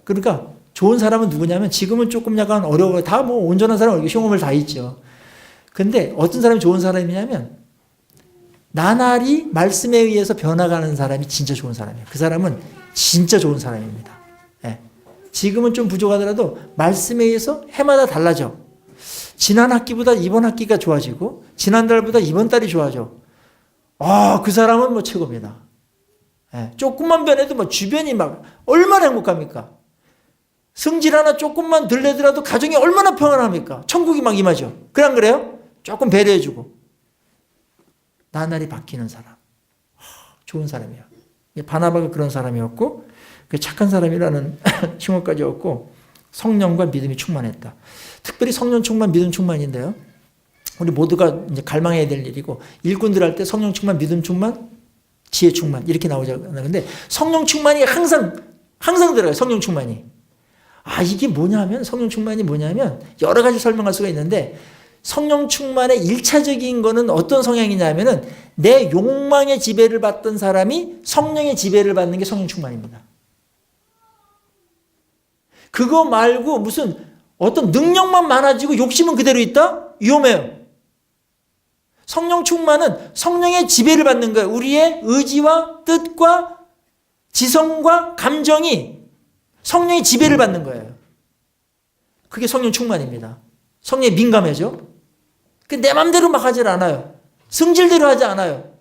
그러니까 좋은 사람은 누구냐면 지금은 조금 약간 어려워요. 다 뭐 온전한 사람은 흉음을 다 있죠. 근데 어떤 사람이 좋은 사람이냐면 나날이 말씀에 의해서 변화가는 사람이 진짜 좋은 사람이에요. 그 사람은 진짜 좋은 사람입니다. 지금은 좀 부족하더라도 말씀에 의해서 해마다 달라져. 지난 학기보다 이번 학기가 좋아지고 지난달보다 이번 달이 좋아져. 그 사람은 뭐 최고입니다. 조금만 변해도 뭐 주변이 막 얼마나 행복합니까? 성질 하나 조금만 들레더라도 가정이 얼마나 평안합니까? 천국이 막 임하죠. 그래 안 그래요? 조금 배려해주고 나날이 바뀌는 사람. 좋은 사람이에요. 바나바가 그런 사람이었고 착한 사람이라는 칭호까지 얻고 성령과 믿음이 충만했다. 특별히 성령 충만, 믿음 충만인데요. 우리 모두가 이제 갈망해야 될 일이고 일꾼들 할 때 성령 충만, 믿음 충만, 지혜 충만 이렇게 나오잖아요. 근데 성령 충만이 항상 들어요. 성령 충만이. 이게 뭐냐면 성령 충만이 뭐냐면 여러 가지 설명할 수가 있는데 성령 충만의 1차적인 거는 어떤 성향이냐면은 내 욕망의 지배를 받던 사람이 성령의 지배를 받는 게 성령 충만입니다. 그거 말고 무슨 어떤 능력만 많아지고 욕심은 그대로 있다? 위험해요. 성령 충만은 성령의 지배를 받는 거예요. 우리의 의지와 뜻과 지성과 감정이 성령의 지배를 받는 거예요. 그게 성령 충만입니다. 성령에 민감해져. 내 맘대로 막 하질 않아요. 성질대로 하지 않아요.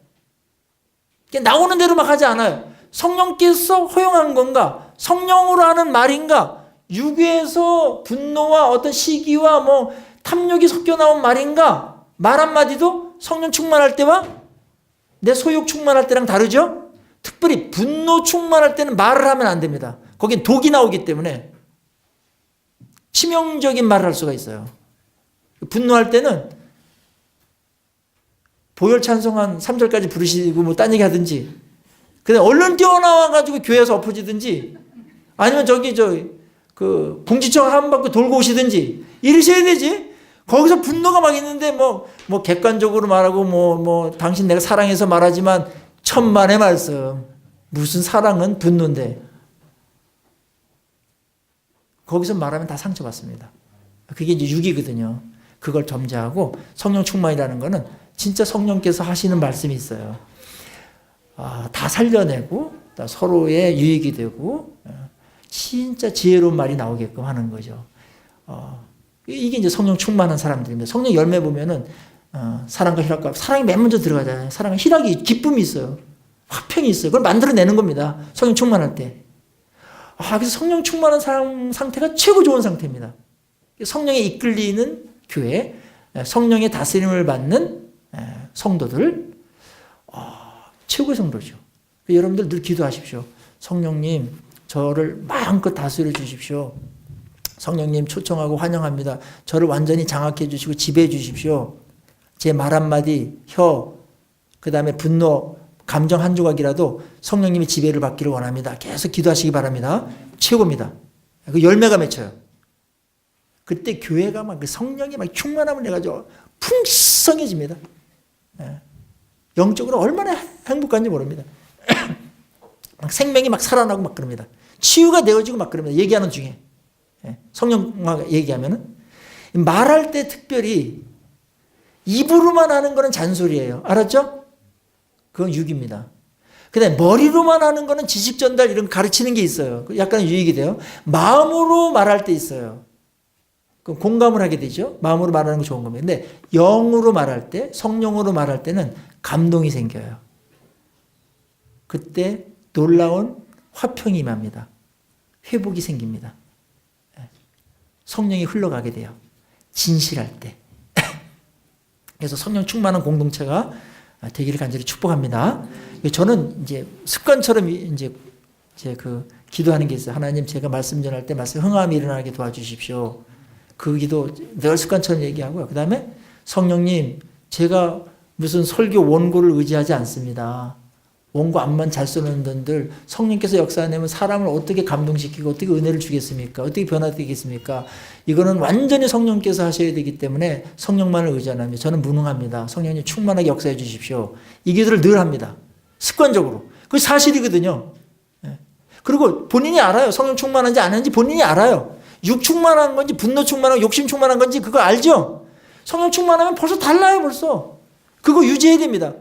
나오는 대로 막 하지 않아요. 성령께서 허용한 건가? 성령으로 하는 말인가? 육에서 분노와 어떤 시기와 뭐 탐욕이 섞여 나온 말인가? 말 한마디도 성령 충만할 때와 내 소욕 충만할 때랑 다르죠? 특별히 분노 충만할 때는 말을 하면 안 됩니다. 거긴 독이 나오기 때문에 치명적인 말을 할 수가 있어요. 분노할 때는 보혈 찬송 한 3절까지 부르시고 뭐 딴 얘기 하든지 그냥 얼른 뛰어나와가지고 교회에서 엎어지든지 아니면 그 궁지청 한 바퀴 돌고 오시든지 이러셔야 되지. 거기서 분노가 막 있는데 뭐 객관적으로 말하고 당신 내가 사랑해서 말하지만 천만의 말씀. 무슨 사랑은 분노인데. 거기서 말하면 다 상처받습니다. 그게 이제 육이거든요. 그걸 점지하고 성령 충만이라는 거는 진짜 성령께서 하시는 말씀이 있어요. 다 살려내고 서로의 유익이 되고 진짜 지혜로운 말이 나오게끔 하는 거죠. 이게 이제 성령 충만한 사람들입니다. 성령 열매 보면은 사랑과 희락과 사랑이 맨 먼저 들어가잖아요. 사랑은 희락이 기쁨이 있어요. 화평이 있어요. 그걸 만들어내는 겁니다. 성령 충만할 때. 그래서 성령 충만한 사람 상태가 최고 좋은 상태입니다. 성령에 이끌리는 교회, 성령의 다스림을 받는 성도들, 최고의 성도죠. 여러분들 늘 기도하십시오. 성령님, 저를 마음껏 다스려 주십시오. 성령님 초청하고 환영합니다. 저를 완전히 장악해 주시고 지배해 주십시오. 제 말 한마디, 혀, 그 다음에 분노, 감정 한 조각이라도 성령님의 지배를 받기를 원합니다. 계속 기도하시기 바랍니다. 최고입니다. 그 열매가 맺혀요. 그때 교회가 막 성령이 막 충만함을 내가지고 풍성해집니다. 영적으로 얼마나 행복한지 모릅니다. 막 생명이 막 살아나고 막 그럽니다. 치유가 되어지고 막 그럽니다. 얘기하는 중에. 성령과 얘기하면은. 말할 때 특별히 입으로만 하는 거는 잔소리예요. 알았죠? 그건 육입니다. 그 다음에 머리로만 하는 거는 지식 전달 이런 거 가르치는 게 있어요. 약간 유익이 돼요. 마음으로 말할 때 있어요. 그럼 공감을 하게 되죠. 마음으로 말하는 거 좋은 겁니다. 근데 영으로 말할 때, 성령으로 말할 때는 감동이 생겨요. 그때 놀라운 화평이 임합니다. 회복이 생깁니다. 성령이 흘러가게 돼요. 진실할 때. 그래서 성령 충만한 공동체가 되기를 간절히 축복합니다. 저는 이제 습관처럼 이제 그 기도하는 게 있어요. 하나님, 제가 말씀 전할 때 말씀 흥함이 일어나게 도와주십시오. 그 기도 늘 습관처럼 얘기하고요. 그 다음에 성령님, 제가 무슨 설교 원고를 의지하지 않습니다. 원고 앞만 잘 쓰는 분들 성령께서 역사하면 사람을 어떻게 감동시키고 어떻게 은혜를 주겠습니까? 어떻게 변화되겠습니까? 이거는 완전히 성령께서 하셔야 되기 때문에 성령만을 의지하는 저는 무능합니다. 성령님 충만하게 역사해 주십시오. 이 기도를 늘 합니다. 습관적으로. 그게 사실이거든요. 그리고 본인이 알아요. 성령 충만한지 안 하는지 본인이 알아요. 육 충만한 건지 분노 충만한 욕심 충만한 건지 그거 알죠? 성령 충만하면 벌써 달라요. 벌써. 그거 유지해야 됩니다.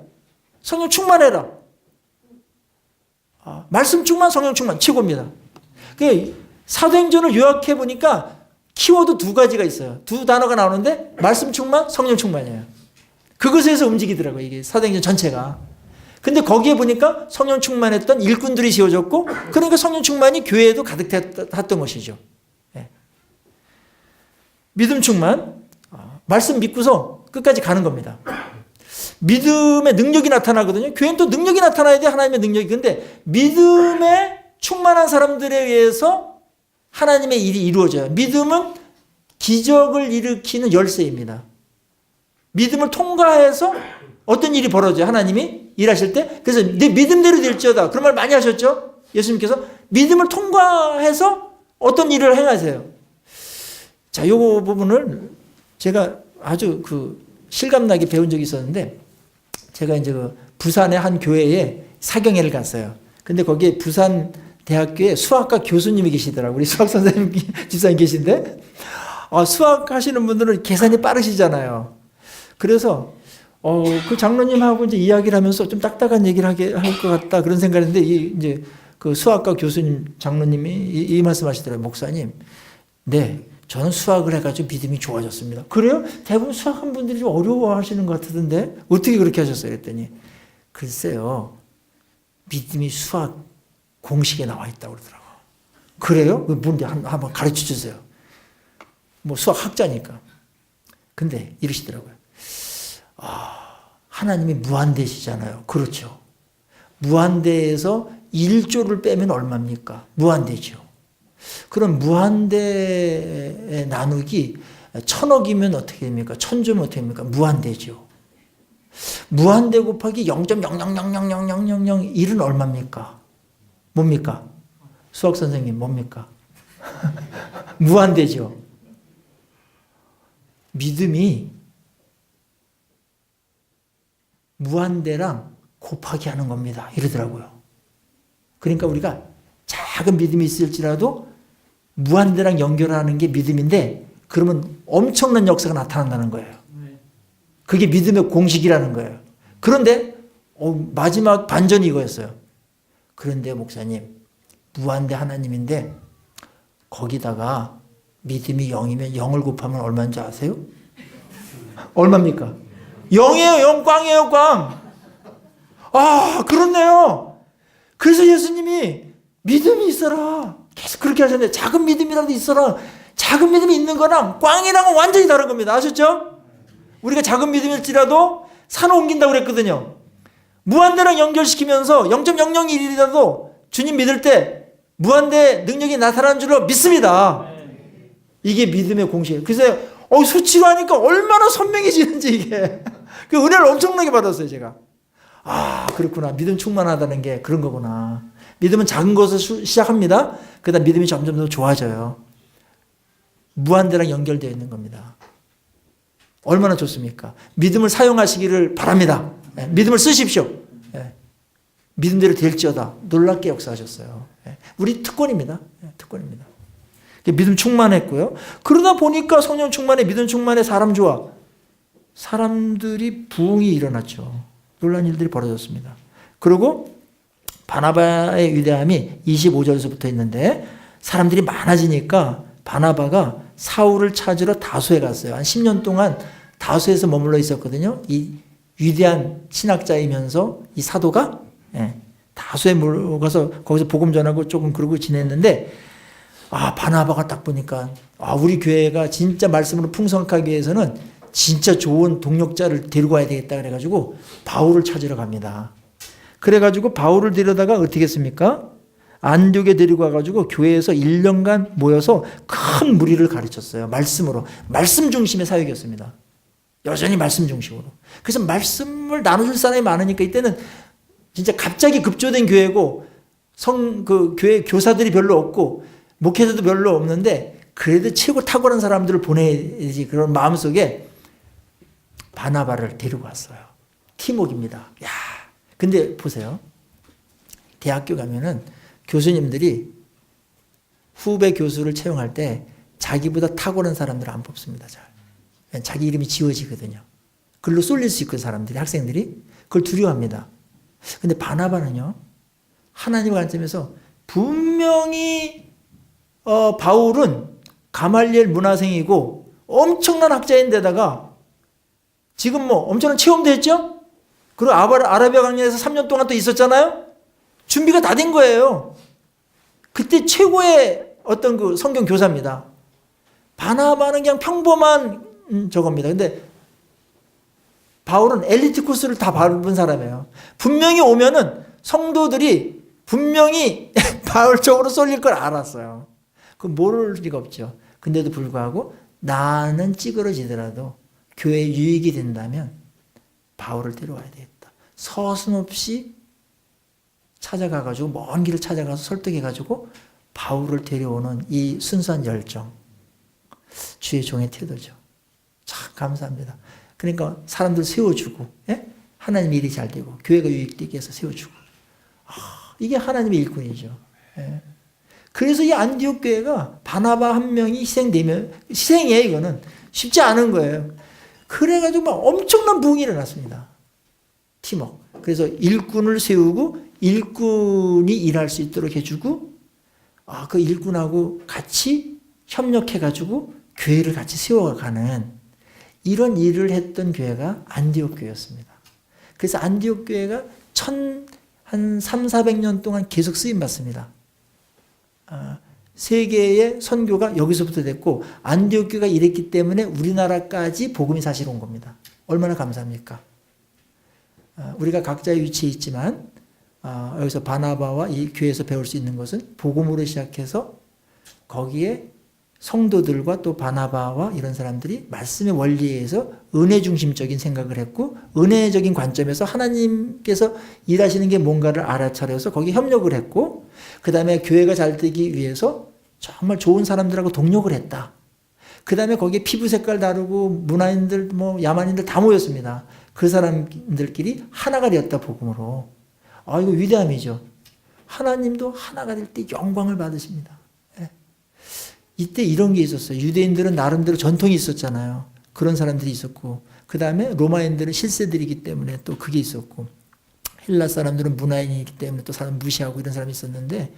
성령 충만해라. 말씀 충만, 성령 충만 최고입니다. 사도행전을 요약해 보니까 키워드 두 가지가 있어요. 두 단어가 나오는데 말씀 충만, 성령 충만이에요. 그것에서 움직이더라고요. 이게 사도행전 전체가. 근데 거기에 보니까 성령 충만했던 일꾼들이 세워졌고, 그러니까 성령 충만이 교회에도 가득했던 것이죠. 믿음 충만, 말씀 믿고서 끝까지 가는 겁니다. 믿음의 능력이 나타나거든요. 교회는 또 능력이 나타나야 돼. 하나님의 능력이. 근데 믿음에 충만한 사람들에 의해서 하나님의 일이 이루어져요. 믿음은 기적을 일으키는 열쇠입니다. 믿음을 통과해서 어떤 일이 벌어져요. 하나님이 일하실 때. 그래서 내 믿음대로 될지어다. 그런 말 많이 하셨죠. 예수님께서 믿음을 통과해서 어떤 일을 행하세요. 자, 요 부분을 제가 아주 실감나게 배운 적이 있었는데, 제가 이제 부산의 한 교회에 사경회를 갔어요. 근데 거기에 부산 대학교에 수학과 교수님이 계시더라고요. 우리 수학 선생님, 집사님 계신데, 수학 하시는 분들은 계산이 빠르시잖아요. 그래서, 그 장로님하고 이제 이야기를 하면서 좀 딱딱한 얘기를 하게 할 것 같다. 그런 생각을 했는데, 이제 그 수학과 교수님, 장로님이 이 말씀 하시더라고요. 목사님, 네. 저는 수학을 해가지고 믿음이 좋아졌습니다. 그래요? 대부분 수학한 분들이 좀 어려워하시는 것 같던데 어떻게 그렇게 하셨어요? 그랬더니 글쎄요. 믿음이 수학 공식에 나와 있다고 그러더라고요. 그래요? 뭔데 한번 가르쳐 주세요. 뭐 수학 학자니까. 근데 이러시더라고요. 하나님이 무한대시잖아요. 그렇죠. 무한대에서 1조를 빼면 얼마입니까? 무한대죠. 그럼 무한대 나누기 1000억이면 어떻게 됩니까? 1000조면 어떻게 됩니까? 무한대죠. 무한대 곱하기 0.000000001은 얼마입니까? 뭡니까? 수학 선생님 뭡니까? 무한대죠. 믿음이 무한대랑 곱하기 하는 겁니다. 이러더라고요. 그러니까 우리가 작은 믿음이 있을지라도 무한대랑 연결하는 게 믿음인데, 그러면 엄청난 역사가 나타난다는 거예요. 그게 믿음의 공식이라는 거예요. 그런데 마지막 반전이 이거였어요. 그런데 목사님, 무한대 하나님인데 거기다가 믿음이 0이면 0을 곱하면 얼마인 줄 아세요? 얼마입니까? 0이에요. 0, 꽝이에요. 꽝. 그렇네요. 그래서 예수님이 믿음이 있어라. 계속 그렇게 하셨는데, 작은 믿음이라도 있어라. 작은 믿음이 있는 거랑 꽝이랑은 완전히 다른 겁니다. 아셨죠? 우리가 작은 믿음일지라도 산을 옮긴다고 그랬거든요. 무한대랑 연결시키면서 0.001이라도 주님 믿을 때 무한대 능력이 나타나는 줄로 믿습니다. 이게 믿음의 공식이에요. 그래서 수치로 하니까 얼마나 선명해지는지 이게. 그 은혜를 엄청나게 받았어요, 제가. 그렇구나. 믿음 충만하다는 게 그런 거구나. 믿음은 작은 것을 시작합니다. 그다음 믿음이 점점 더 좋아져요. 무한대랑 연결되어 있는 겁니다. 얼마나 좋습니까? 믿음을 사용하시기를 바랍니다. 믿음을 쓰십시오. 믿음대로 될지어다. 놀랍게 역사하셨어요. 우리 특권입니다. 특권입니다. 믿음 충만했고요. 그러다 보니까 성령 충만해, 믿음 충만해, 사람 좋아. 사람들이 부흥이 일어났죠. 놀라운 일들이 벌어졌습니다. 그리고 바나바의 위대함이 25절에서부터 있는데, 사람들이 많아지니까 바나바가 사울을 찾으러 다소에 갔어요. 한 10년 동안 다소에서 머물러 있었거든요. 이 위대한 신학자이면서 이 사도가 다수에 물어가서 거기서 복음 전하고 조금 그러고 지냈는데, 바나바가 딱 보니까, 우리 교회가 진짜 말씀으로 풍성하기 위해서는 진짜 좋은 동력자를 데리고 와야 되겠다 그래가지고 바울을 찾으러 갑니다. 그래가지고 바울을 데려다가 어떻게 했습니까? 안디옥에 데리고 와가지고 교회에서 1년간 모여서 큰 무리를 가르쳤어요. 말씀으로. 말씀 중심의 사역이었습니다. 여전히 말씀 중심으로. 그래서 말씀을 나눠줄 사람이 많으니까 이때는 진짜 갑자기 급조된 교회고 그 교회 교사들이 별로 없고 목회자도 별로 없는데 그래도 최고 탁월한 사람들을 보내야지 그런 마음속에 바나바를 데리고 왔어요. 티목입니다. 야, 근데 보세요. 대학교 가면은 교수님들이 후배 교수를 채용할 때 자기보다 탁월한 사람들을 안 뽑습니다. 잘. 자기 이름이 지워지거든요. 글로 쏠릴 수 있고 사람들이, 학생들이 그걸 두려워합니다. 근데 바나바는요, 하나님의 관점에서 분명히 바울은 가말리엘 문화생이고 엄청난 학자인데다가 지금 뭐 엄청난 체험도 했죠? 그리고 아라비아 강연에서 3년 동안 또 있었잖아요? 준비가 다 된 거예요. 그때 최고의 어떤 그 성경 교사입니다. 바나바는 그냥 평범한 저겁니다. 근데 바울은 엘리트 코스를 다 밟은 사람이에요. 분명히 오면은 성도들이 분명히 바울 쪽으로 쏠릴 걸 알았어요. 그건 모를 리가 없죠. 근데도 불구하고 나는 찌그러지더라도 교회에 유익이 된다면 바울을 데려와야 되겠다. 서슴없이 찾아가가지고 먼 길을 찾아가서 설득해가지고 바울을 데려오는 이 순수한 열정, 주의 종의 태도죠. 참 감사합니다. 그러니까 사람들 세워주고, 예? 하나님 일이 잘 되고 교회가 유익되게 해서 세워주고, 이게 하나님의 일꾼이죠. 예. 그래서 이 안디옥 교회가 바나바 한 명이 희생이에요. 이거는 쉽지 않은 거예요. 그래가지고 막 엄청난 부흥이 일어났습니다. 팀워크. 그래서 일꾼을 세우고 일꾼이 일할 수 있도록 해주고, 그 일꾼하고 같이 협력해가지고 교회를 같이 세워가는 이런 일을 했던 교회가 안디옥 교회였습니다. 그래서 안디옥 교회가 한 300~400년 동안 계속 쓰임받습니다. 세계의 선교가 여기서부터 됐고 안디옥 교회가 이랬기 때문에 우리나라까지 복음이 사실 온 겁니다. 얼마나 감사합니까? 우리가 각자의 위치에 있지만 여기서 바나바와 이 교회에서 배울 수 있는 것은 복음으로 시작해서 거기에 성도들과 또 바나바와 이런 사람들이 말씀의 원리에 의해서 은혜 중심적인 생각을 했고 은혜적인 관점에서 하나님께서 일하시는 게 뭔가를 알아차려서 거기에 협력을 했고 그 다음에 교회가 잘 되기 위해서 정말 좋은 사람들하고 동력을 했다. 그 다음에 거기에 피부 색깔 다르고 문화인들 뭐 야만인들 다 모였습니다. 그 사람들끼리 하나가 되었다 복음으로. 이거 위대함이죠. 하나님도 하나가 될 때 영광을 받으십니다. 이때 이런 게 있었어요. 유대인들은 나름대로 전통이 있었잖아요. 그런 사람들이 있었고 그 다음에 로마인들은 실세들이기 때문에 또 그게 있었고 헬라 사람들은 문화인이기 때문에 또 사람 무시하고 이런 사람이 있었는데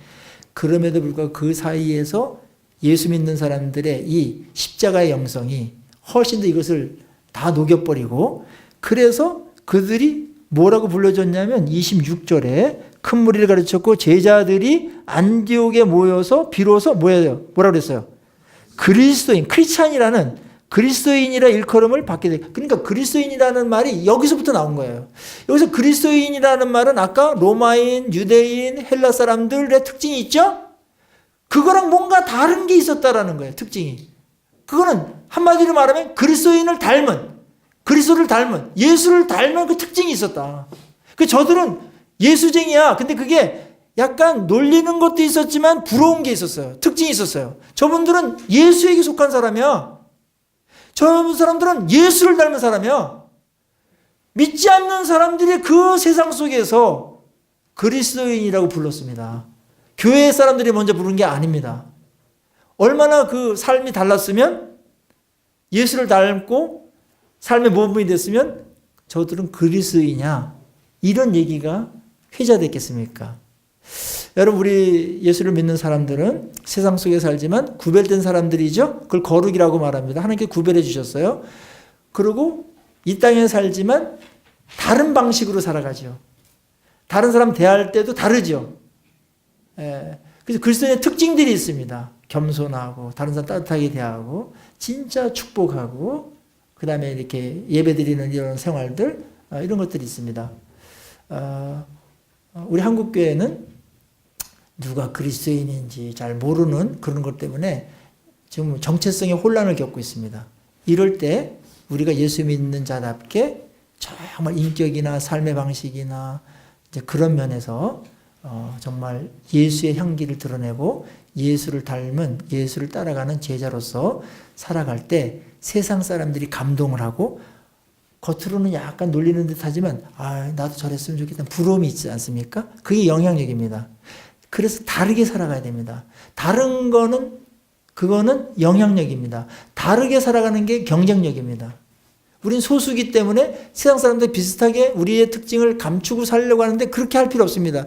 그럼에도 불구하고 그 사이에서 예수 믿는 사람들의 이 십자가의 영성이 훨씬 더 이것을 다 녹여버리고 그래서 그들이 뭐라고 불러줬냐면 26절에 큰 무리를 가르쳤고 제자들이 안디옥에 모여서 비로소 뭐라고 그랬어요? 그리스도인, 크리스찬이라는 그리스도인이라 일컬음을 받게 돼. 그러니까 그리스도인이라는 말이 여기서부터 나온 거예요. 여기서 그리스도인이라는 말은 아까 로마인, 유대인, 헬라 사람들의 특징이 있죠? 그거랑 뭔가 다른 게 있었다라는 거예요. 특징이. 그거는 한마디로 말하면 그리스도인을 닮은, 그리스도를 닮은, 예수를 닮은 그 특징이 있었다. 저들은 예수쟁이야. 근데 그게 약간 놀리는 것도 있었지만 부러운 게 있었어요. 특징이 있었어요. 저분들은 예수에게 속한 사람이야. 저 사람들은 예수를 닮은 사람이야. 믿지 않는 사람들이 그 세상 속에서 그리스도인이라고 불렀습니다. 교회 사람들이 먼저 부른 게 아닙니다. 얼마나 그 삶이 달랐으면 예수를 닮고 삶의 모범이 됐으면 저들은 그리스도이냐 이런 얘기가 회자됐겠습니까? 여러분 우리 예수를 믿는 사람들은 세상 속에 살지만 구별된 사람들이죠. 그걸 거룩이라고 말합니다. 하나님께 구별해 주셨어요. 그리고 이 땅에 살지만 다른 방식으로 살아가죠. 다른 사람 대할 때도 다르죠. 그래서 그리스도인의 특징들이 있습니다. 겸손하고 다른 사람 따뜻하게 대하고 진짜 축복하고 그 다음에 이렇게 예배드리는 이런 생활들 이런 것들이 있습니다. 우리 한국교회는 누가 그리스도인인지 잘 모르는 그런 것 때문에 지금 정체성의 혼란을 겪고 있습니다. 이럴 때 우리가 예수 믿는 자답게 정말 인격이나 삶의 방식이나 이제 그런 면에서 정말 예수의 향기를 드러내고 예수를 닮은 예수를 따라가는 제자로서 살아갈 때 세상 사람들이 감동을 하고 겉으로는 약간 놀리는 듯 하지만 나도 저랬으면 좋겠다는 부러움이 있지 않습니까? 그게 영향력입니다. 그래서 다르게 살아가야 됩니다. 다른 거는 그거는 영향력입니다. 다르게 살아가는 게 경쟁력입니다. 우린 소수기 때문에 세상 사람들 비슷하게 우리의 특징을 감추고 살려고 하는데 그렇게 할 필요 없습니다.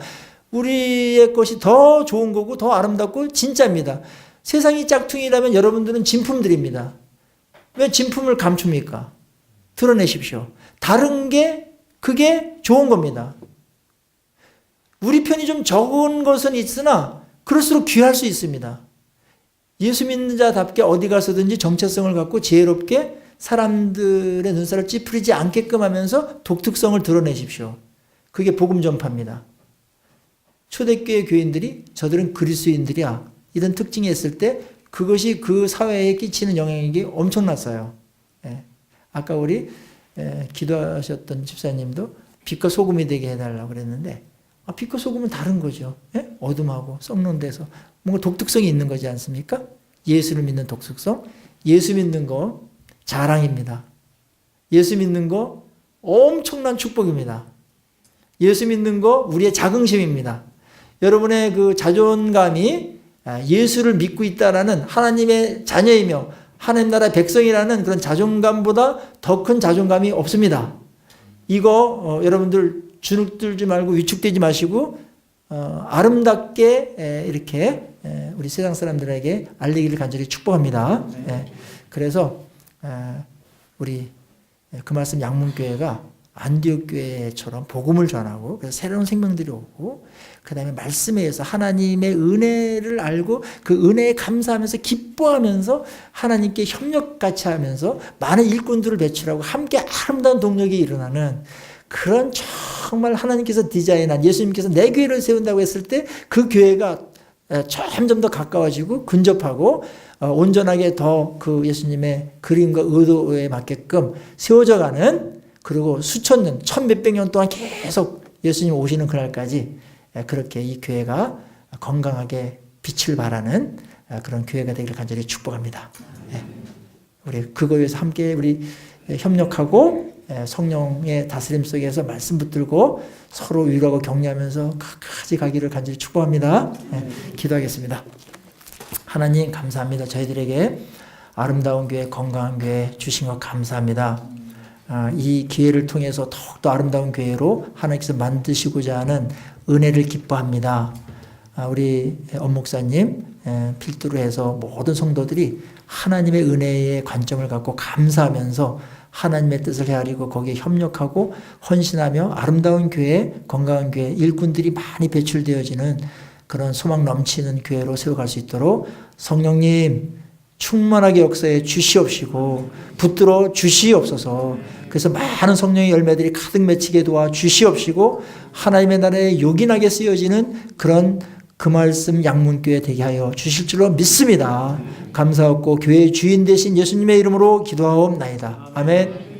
우리의 것이 더 좋은 거고 더 아름답고 진짜입니다. 세상이 짝퉁이라면 여러분들은 진품들입니다. 왜 진품을 감춥니까? 드러내십시오. 다른 게 그게 좋은 겁니다. 우리 편이 좀 적은 것은 있으나 그럴수록 귀할 수 있습니다. 예수 믿는 자답게 어디 가서든지 정체성을 갖고 지혜롭게 사람들의 눈살을 찌푸리지 않게끔 하면서 독특성을 드러내십시오. 그게 복음 전파입니다. 초대교회 교인들이 저들은 그리스도인들이야 이런 특징이 있을 때 그것이 그 사회에 끼치는 영향력이 엄청났어요. 아까 우리 기도하셨던 집사님도 빛과 소금이 되게 해달라고 그랬는데 빛과 소금은 다른 거죠. 어둠하고 썩는 데서 뭔가 독특성이 있는 거지 않습니까? 예수를 믿는 독특성. 예수 믿는 거 자랑입니다. 예수 믿는 거 엄청난 축복입니다. 예수 믿는 거 우리의 자긍심입니다. 여러분의 그 자존감이 예수를 믿고 있다라는 하나님의 자녀이며 하나님 나라의 백성이라는 그런 자존감보다 더 큰 자존감이 없습니다. 이거 여러분들 주눅들지 말고 위축되지 마시고 아름답게 이렇게 우리 세상 사람들에게 알리기를 간절히 축복합니다. 그래서 우리 그 말씀 양문교회가 안디옥 교회처럼 복음을 전하고 그래서 새로운 생명들이 오고 그 다음에 말씀에 의해서 하나님의 은혜를 알고 그 은혜에 감사하면서 기뻐하면서 하나님께 협력같이 하면서 많은 일꾼들을 배출하고 함께 아름다운 동력이 일어나는 그런 정말 하나님께서 디자인한 예수님께서 내 교회를 세운다고 했을 때 그 교회가 점점 더 가까워지고 근접하고 온전하게 더 그 예수님의 그림과 의도에 맞게끔 세워져가는 그리고 수천 년, 천몇백 년 동안 계속 예수님 오시는 그날까지 그렇게 이 교회가 건강하게 빛을 발하는 그런 교회가 되기를 간절히 축복합니다. 우리 그거에 위해서 함께 우리 협력하고 성령의 다스림 속에서 말씀 붙들고 서로 위로하고 격려하면서 끝까지 가기를 간절히 축복합니다. 기도하겠습니다. 하나님 감사합니다. 저희들에게 아름다운 교회, 건강한 교회 주신 것 감사합니다. 이 기회를 통해서 더욱더 아름다운 교회로 하나님께서 만드시고자 하는 은혜를 기뻐합니다. 우리 엄목사님 필두로 해서 모든 성도들이 하나님의 은혜의 관점을 갖고 감사하면서 하나님의 뜻을 헤아리고 거기에 협력하고 헌신하며 아름다운 교회, 건강한 교회, 일꾼들이 많이 배출되어지는 그런 소망 넘치는 교회로 세워갈 수 있도록 성령님 충만하게 역사에 주시옵시고 붙들어 주시옵소서. 그래서 많은 성령의 열매들이 가득 맺히게 도와 주시옵시고 하나님의 나라에 요긴하게 쓰여지는 그런 그 말씀 양문교회 되게 하여 주실 줄로 믿습니다. 감사하고 교회의 주인 되신 예수님의 이름으로 기도하옵나이다. 아멘.